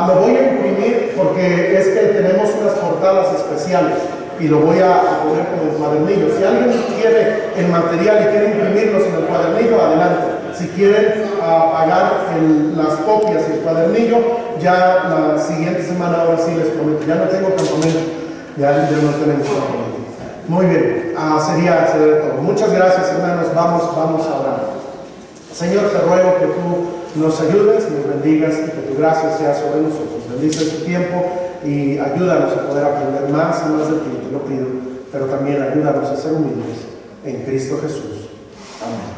lo voy a imprimir porque es que tenemos unas portadas especiales y lo voy a poner como el cuadernillo. Si alguien quiere el material y quiere imprimirlos en el cuadernillo, adelante. Si quieren pagar las copias y el cuadernillo, ya la siguiente semana, ahora sí les prometo, ya no tengo campamento, ya no tenemos campamento. Muy bien, sería todo. Muchas gracias, hermanos. Vamos a orar. Señor, te ruego que tú nos ayudes, nos bendigas y que tu gracia sea sobre nosotros. Bendice este tiempo y ayúdanos a poder aprender más y más de ti, te lo pido, pero también ayúdanos a ser humildes en Cristo Jesús. Amén.